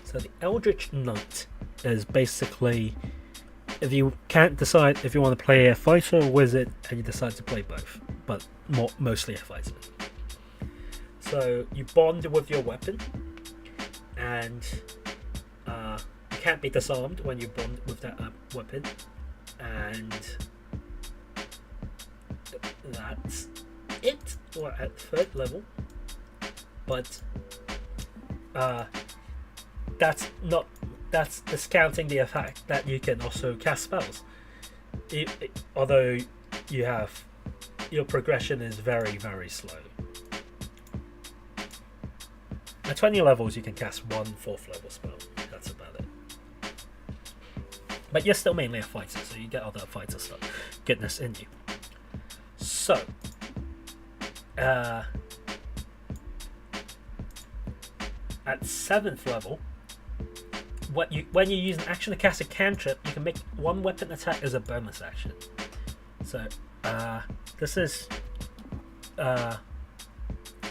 So the Eldritch Knight is basically, if you can't decide if you want to play a fighter or wizard, and you decide to play both, but mostly a fighter. So you bond with your weapon, and you can't be disarmed when you bond with that weapon, and that's it. We're at 3rd level, but that's discounting the fact that you can also cast spells. Although your progression is very, very slow. At 20 levels, you can cast one 4th level spell. That's about it. But you're still mainly a fighter, so you get all that fighter stuff, goodness in you. So, at 7th level, when you use an action to cast a cantrip, you can make one weapon attack as a bonus action. So, this is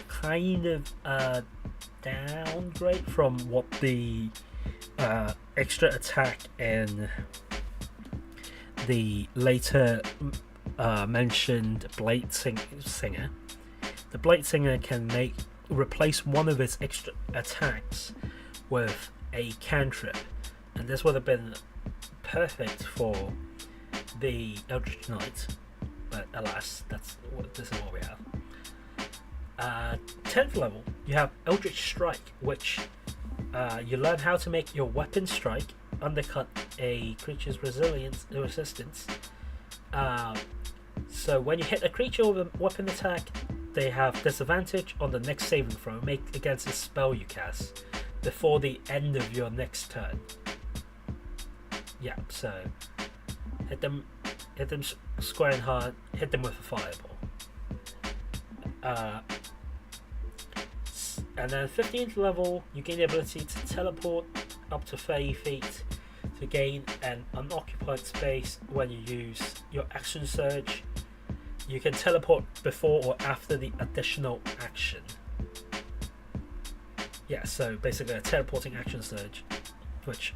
kind of a downgrade from what the extra attack in the later mentioned Blade Singer. The Blade Singer can replace one of its extra attacks with a cantrip, and this would have been perfect for the Eldritch Knight, but alas, this is what we have. 10th level, you have Eldritch Strike, which you learn how to make your weapon strike undercut a creature's resistance. So when you hit a creature with a weapon attack, they have disadvantage on the next saving throw make against a spell you cast before the end of your next turn. Yeah, so hit them square and hard, hit them with a fireball. And then 15th level, you gain the ability to teleport up to 30 feet to gain an unoccupied space when you use your action surge. You can teleport before or after the additional action. Yeah, so basically a teleporting action surge, which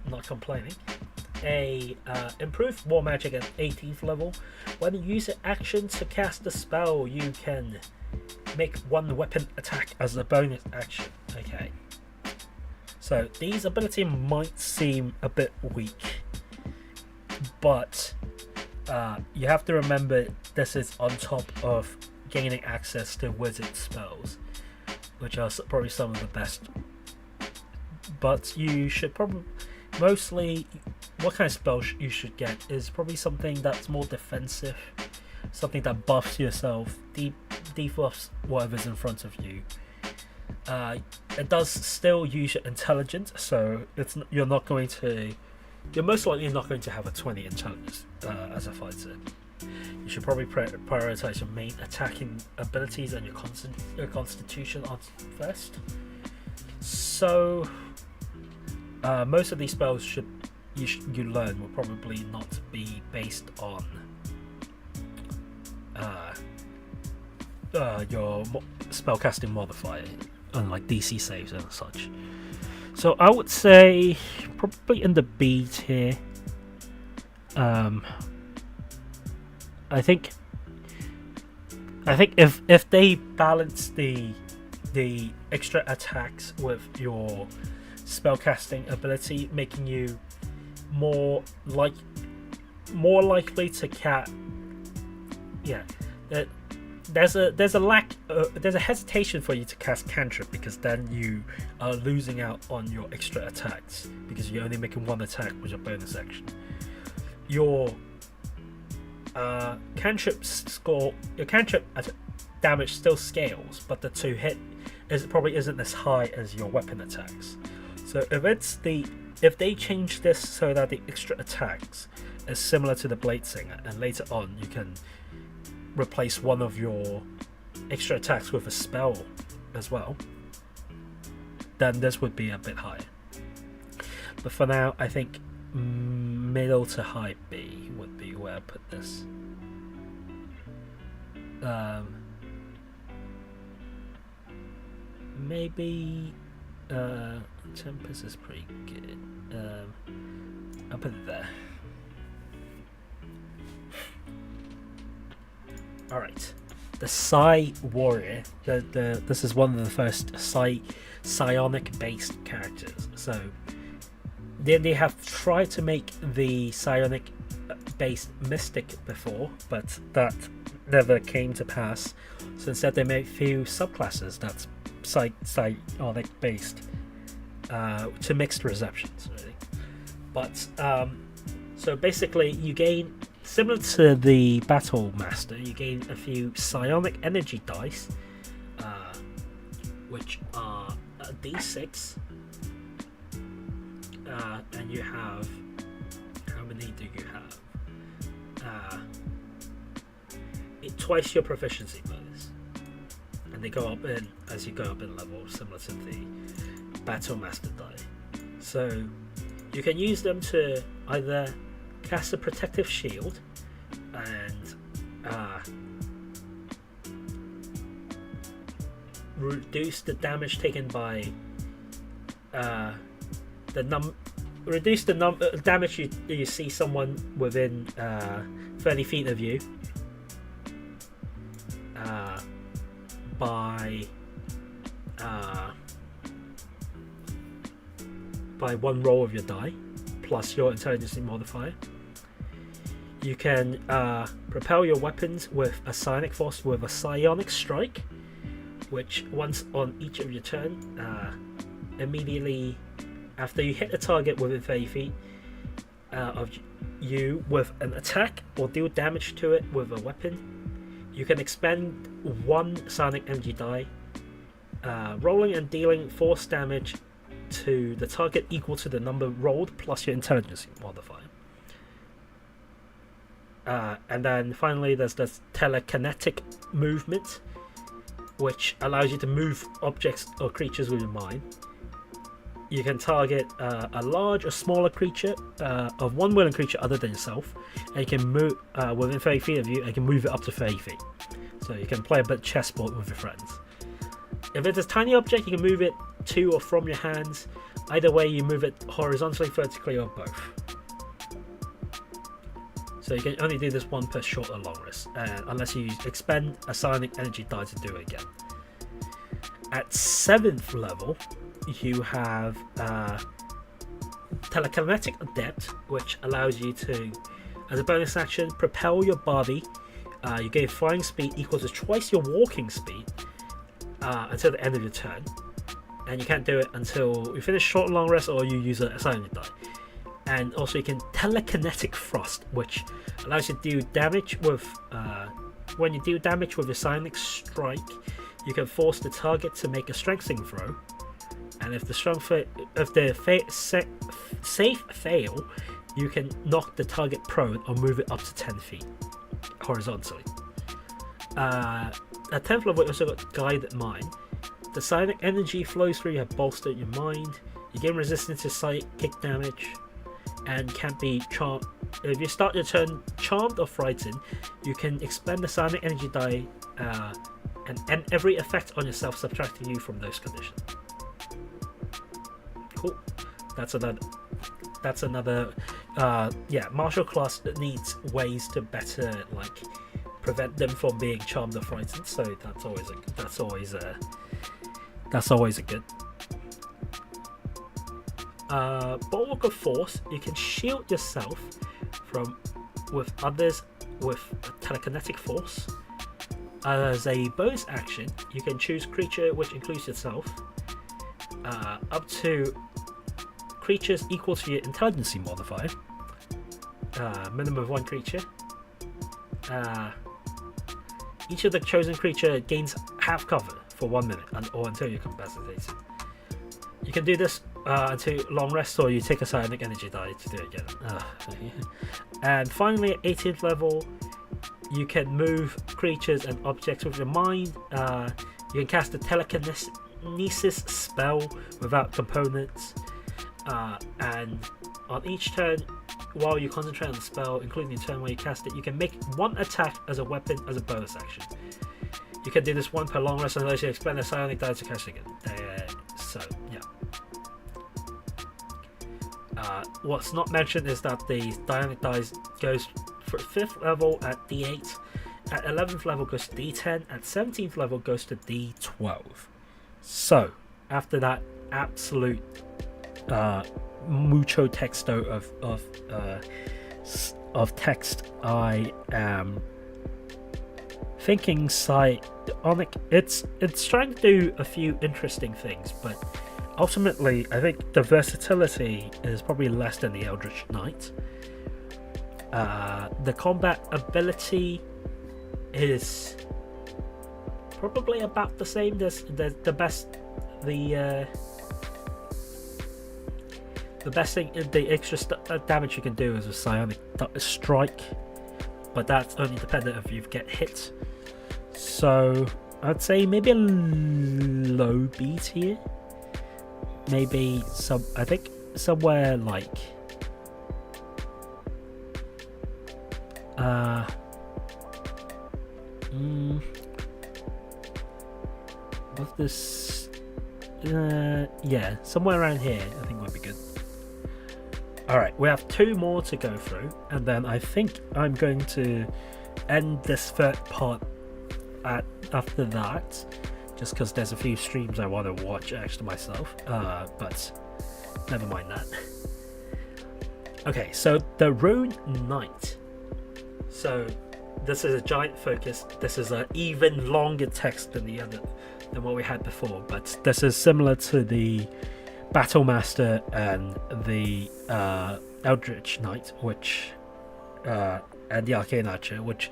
not complaining. A improved war magic at 18th level. When you use an action to cast a spell, you can make one weapon attack as a bonus action. Okay. So these abilities might seem a bit weak, but you have to remember this is on top of gaining access to wizard spells, which are probably some of the best. But you should probably mostly what kind of spell you should get is probably something that's more defensive, something that buffs yourself, debuffs whatever's in front of you. It does still use your intelligence, so you're most likely not going to have a 20 intelligence as a fighter. You should probably prioritize your main attacking abilities and your constitution on first. So most of these spells you learn will probably not be based on your spellcasting modifier, unlike DC saves and such. So I would say probably in the B tier. I think if they balance the extra attacks with your spellcasting ability, making you more likely to cast. Yeah, there's a hesitation for you to cast cantrip, because then you are losing out on your extra attacks because you're only making one attack with your bonus action. Your cantrip damage still scales, but the to hit probably isn't as high as your weapon attacks. So if they change this so that the extra attacks is similar to the Blade Singer, and later on you can replace one of your extra attacks with a spell as well, then this would be a bit higher. But for now, I think middle to high B would be where I put this. Maybe Tempest is pretty good. I'll put it there. Alright, the Psi Warrior. This is one of the first psionic based characters. So they have tried to make the psionic based mystic before, but that never came to pass. So instead they made a few subclasses that's psionic based, to mixed receptions really. But so basically you gain, similar to the Battle Master, you gain a few psionic energy dice which are a d6, and you have, how many do you have? Twice your proficiency bonus, and they go up in as you go up in level, similar to the Battle Master die. So you can use them to either cast a protective shield and reduce the damage taken by reduce the damage you see someone within 30 feet of you by one roll of your die plus your intelligence modifier. You can propel your weapons with a psionic force with a psionic strike, which once on each of your turn, immediately after you hit a target within 30 feet of you with an attack or deal damage to it with a weapon, you can expend one psionic energy die, rolling and dealing force damage to the target equal to the number rolled plus your intelligence modifier. And then finally there's the telekinetic movement, which allows you to move objects or creatures with your mind. You can target a large or smaller creature of one willing creature other than yourself, and you can move within 30 feet of you, and you can move it up to 30 feet. So you can play a bit chessboard with your friends. If it's a tiny object, you can move it to or from your hands. Either way, you move it horizontally, vertically, or both. So you can only do this one per short or long rest, unless you expend a psionic energy die to do it again. At 7th level, you have Telekinetic Adept, which allows you to, as a bonus action, propel your body. You gain flying speed equal to twice your walking speed until the end of your turn. And you can't do it until you finish short and long rest or you use a psionic die. And also you can Telekinetic Thrust, which allows you to do damage with when you do damage with a psionic strike, you can force the target to make a strength saving throw, and if the save fail, you can knock the target prone or move it up to 10 feet horizontally. At 10th level, you also got Guided Mind. The psionic energy flows through your bolster your mind. You gain resistance to psychic damage and can be charmed. If you start your turn charmed or frightened, you can expend the psionic energy die and end every effect on yourself, subtracting you from those conditions. Cool. That's another. Martial class needs ways to better prevent them from being charmed or frightened. So that's always a good. Bulwark of Force, you can shield yourself with others with telekinetic force. As a bonus action, you can choose creature which includes yourself, up to creatures equal to your intelligence modifier, minimum of one creature. Each of the chosen creature gains half cover for 1 minute or until you're incapacitated. You can do this until long rest, or you take a psionic energy die to do it again. And finally, at 18th level, you can move creatures and objects with your mind. You can cast a telekinesis spell without components, and on each turn, while you concentrate on the spell, including the turn where you cast it, you can make one attack as a weapon as a bonus action. You can do this one per long rest unless you expend a psionic die to cast it again. So yeah. What's not mentioned is that the psionic dice goes for 5th level at D8, at 11th level goes to D10, at 17th level goes to D12. So after that absolute mucho texto of text, I am thinking psionic. It's trying to do a few interesting things, but ultimately I think the versatility is probably less than the Eldritch Knight. The combat ability is probably about the same. The best thing, the extra damage you can do is a psionic strike, but that's only dependent if you get hit. So I'd say maybe a low B tier, maybe I think somewhere like with this yeah, somewhere around here I think would be good. Alright, we have 2 more to go through, and then I think I'm going to end this third part after that, just because there's a few streams I want to watch actually myself, but never mind that. Okay, so the Rune Knight. So this is a giant focus. This is an even longer text than what we had before, but this is similar to the Battlemaster and the Eldritch Knight, which and the Arcane Archer, which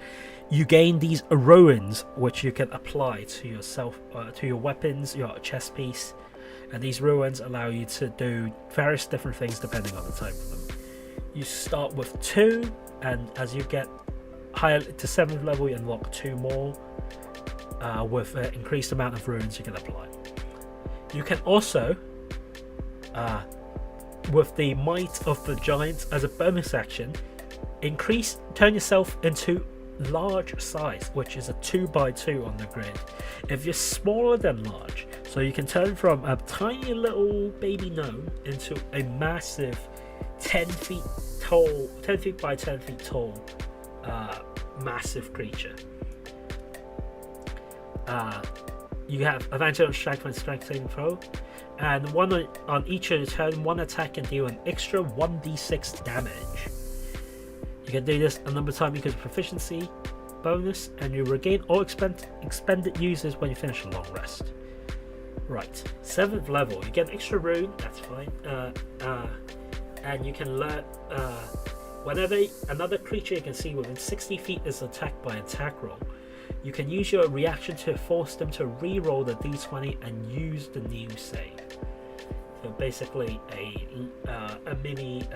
you gain these ruins which you can apply to yourself, to your weapons, your chest piece, and these ruins allow you to do various different things depending on the type of them. You start with 2, and as you get higher to 7th level, you unlock 2 more with an increased amount of runes you can apply. You can also, with the Might of the Giants as a bonus action, turn yourself into large size, which is a 2x2 on the grid. If you're smaller than large, so you can turn from a tiny little baby gnome into a massive 10 feet tall, 10 feet by 10 feet tall massive creature. You have advantage on strength when strength saving throw, and one on each of your turn, one attack can deal an extra 1d6 damage. You can do this a number of times because of proficiency bonus, and you regain all expended uses when you finish a long rest. Right, 7th level, you get an extra rune, that's fine, and you can learn whenever another creature you can see within 60 feet is attacked by an attack roll, you can use your reaction to force them to re-roll the d20 and use the new save. So basically a mini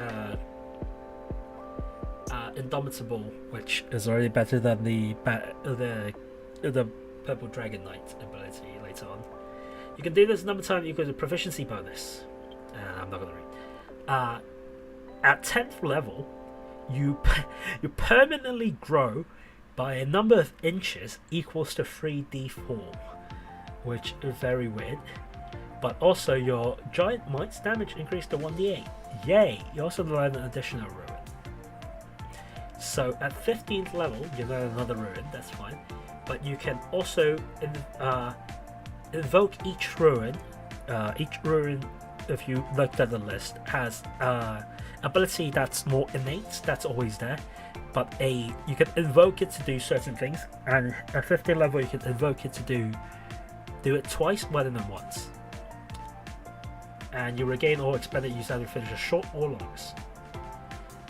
Indomitable, which is already better than the Purple Dragon Knight ability later on. You can do this a number of times because of proficiency bonus. I'm not going to read. At 10th level, you permanently grow by a number of inches equals to 3d4, which is very weird. But also your giant might's damage increased to 1d8. Yay! You also learn an additional ruin. So at 15th level, you learn another ruin, that's fine. But you can also invoke each ruin. Each ruin, if you looked at the list, has ability that's more innate, that's always there. But you can invoke it to do certain things, and at 15th level you can invoke it to do it twice rather than once. And you regain all expended use after you finish a short or long rest.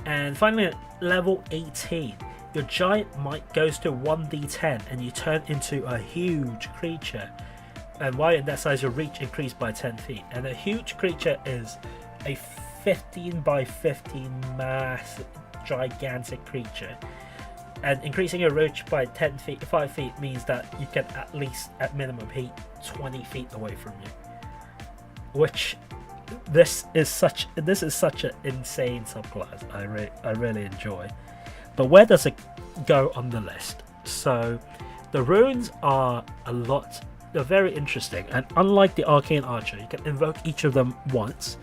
And finally, at level 18, your giant might goes to 1d10 and you turn into a huge creature. And while in that size, your reach increased by 10 feet. And a huge creature is a 15 by 15 massive, gigantic creature. And increasing your reach by 5 feet means that you can at least, at minimum, hit 20 feet away from you. Which this is such an insane subclass. I really enjoy. But where does it go on the list? So the runes are they're very interesting, and unlike the Arcane Archer, you can invoke each of them once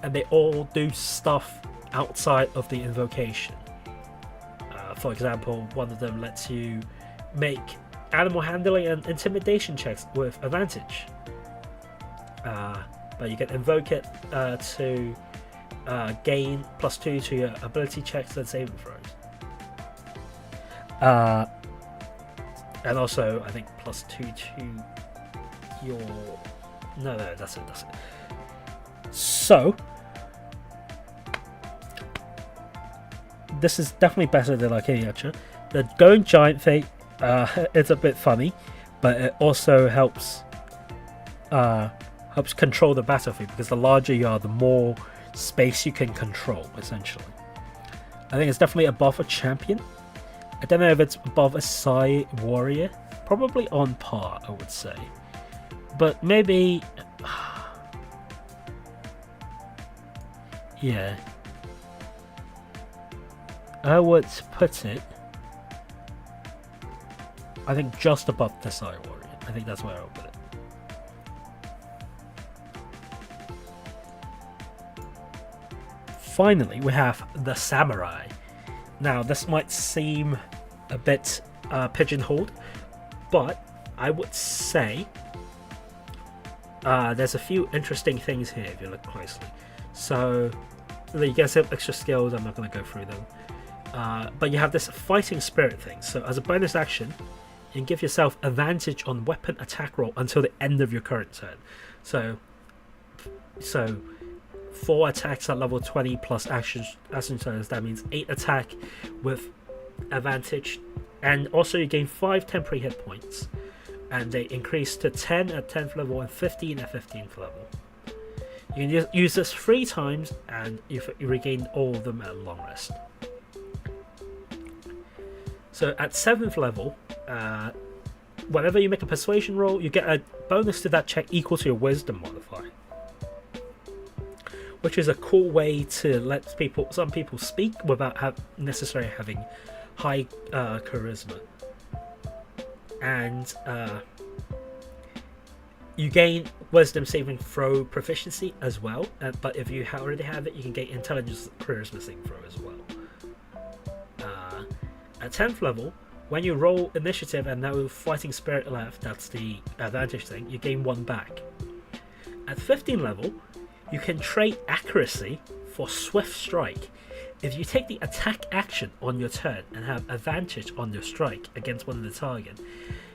and they all do stuff outside of the invocation. For example, one of them lets you make animal handling and intimidation checks with advantage. But you can invoke it to gain +2 to your ability checks and saving throws. And also, I think +2 to your... No, that's it. So, this is definitely better than Arcane Archer. The Going Giant thing, it's a bit funny, but it also helps control the battlefield, because the larger you are, the more space you can control, essentially. I think it's definitely above a champion. I don't know if it's above a Psy warrior. Probably on par, I would say. But maybe... yeah. I would put it, I think, just above the Psy warrior. I think that's where I'll put it. Finally, we have the samurai. Now, this might seem a bit pigeonholed, but I would say there's a few interesting things here if you look closely. So you get some extra skills. I'm not going to go through them, but you have this fighting spirit thing. So as a bonus action, you can give yourself advantage on weapon attack roll until the end of your current turn. So 4 attacks at level 20 plus action turns. That means 8 attack with advantage, and also you gain 5 temporary hit points, and they increase to 10 at 10th level and 15 at 15th level. You can use this 3 times, and you regain all of them at long rest. So at 7th level, whenever you make a persuasion roll, you get a bonus to that check equal to your wisdom modifier, which is a cool way to let some people speak without necessarily having high charisma. And you gain wisdom saving throw proficiency as well, but if you already have it, you can gain intelligence charisma saving throw as well. At 10th level, when you roll initiative and no fighting spirit left, that's the advantage thing, you gain 1 back. At 15th level, you can trade accuracy for swift strike. If you take the attack action on your turn and have advantage on your strike against one of the target,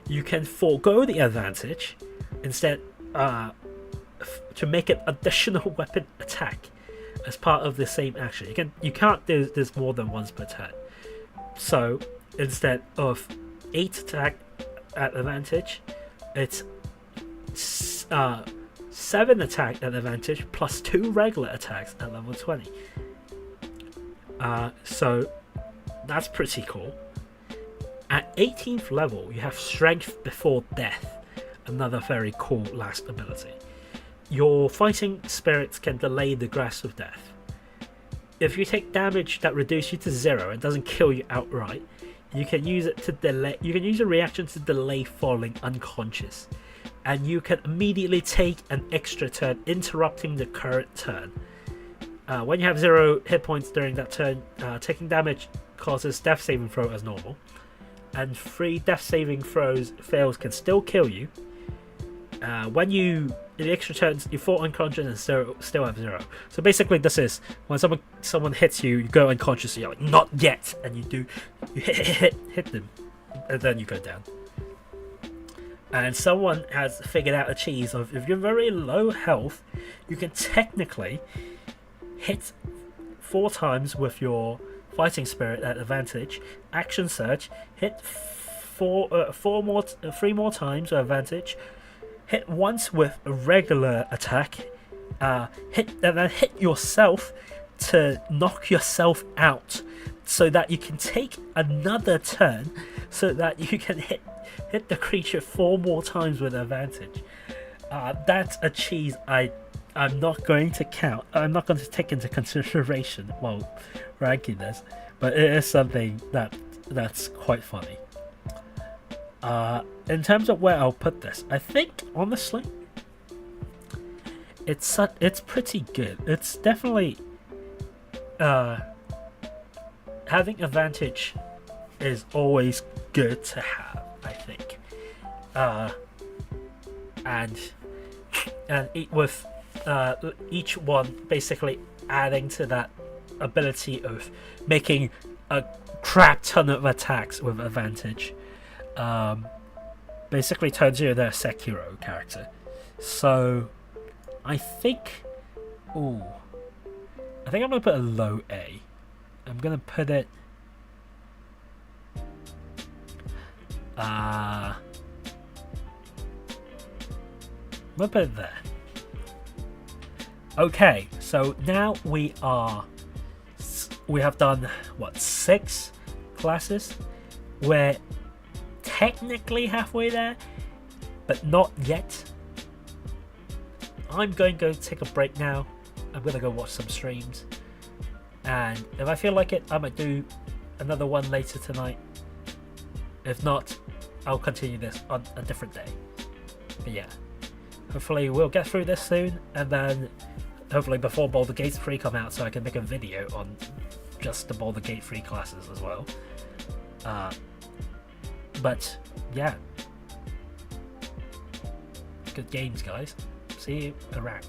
you can forego the advantage instead to make an additional weapon attack as part of the same action. You can't do this more than once per turn. So instead of 8 attack at advantage, it's 7 attack at advantage plus 2 regular attacks at level 20. So that's pretty cool. At 18th level, you have Strength Before Death, another very cool last ability. Your fighting spirits can delay the grasp of death. If you take damage that reduces you to 0 and doesn't kill you outright, you can use it to delay. You can use a reaction to delay falling unconscious, and you can immediately take an extra turn, interrupting the current turn. When you have 0 hit points during that turn, taking damage causes death saving throw as normal, and 3 death saving throws fails can still kill you. When you in the extra turns, you fall unconscious and still have 0. So basically, this is when someone hits you, you go unconscious, and you're like, not yet, and you hit them, and then you go down. And someone has figured out a cheese of, if you're very low health, you can technically hit 4 times with your fighting spirit at advantage, action surge, hit 3 more times at advantage, hit once with a regular attack, hit yourself to knock yourself out, so that you can take another turn, so that you can hit the creature 4 more times with advantage. That's a cheese I'm not going to count. I'm not going to take into consideration while ranking this, but it is something that's quite funny. In terms of where I'll put this, I think honestly, it's pretty good. It's definitely having advantage is always good to have, I think, and with each one basically adding to that ability of making a crap ton of attacks with advantage. Basically turns you into a Sekiro character. So I think I'm gonna put a low A. I'm gonna put it We'll put it there. Okay, so now we have done what, 6 classes? We're technically halfway there, but not yet. I'm going to go take a break now. I'm going to go watch some streams, and if I feel like it, I might do another one later tonight. If not, I'll continue this on a different day. But yeah, hopefully we'll get through this soon, and then hopefully before Baldur Gate 3 come out, so I can make a video on just the Baldur Gate 3 classes as well. But yeah, good games, guys. See you around.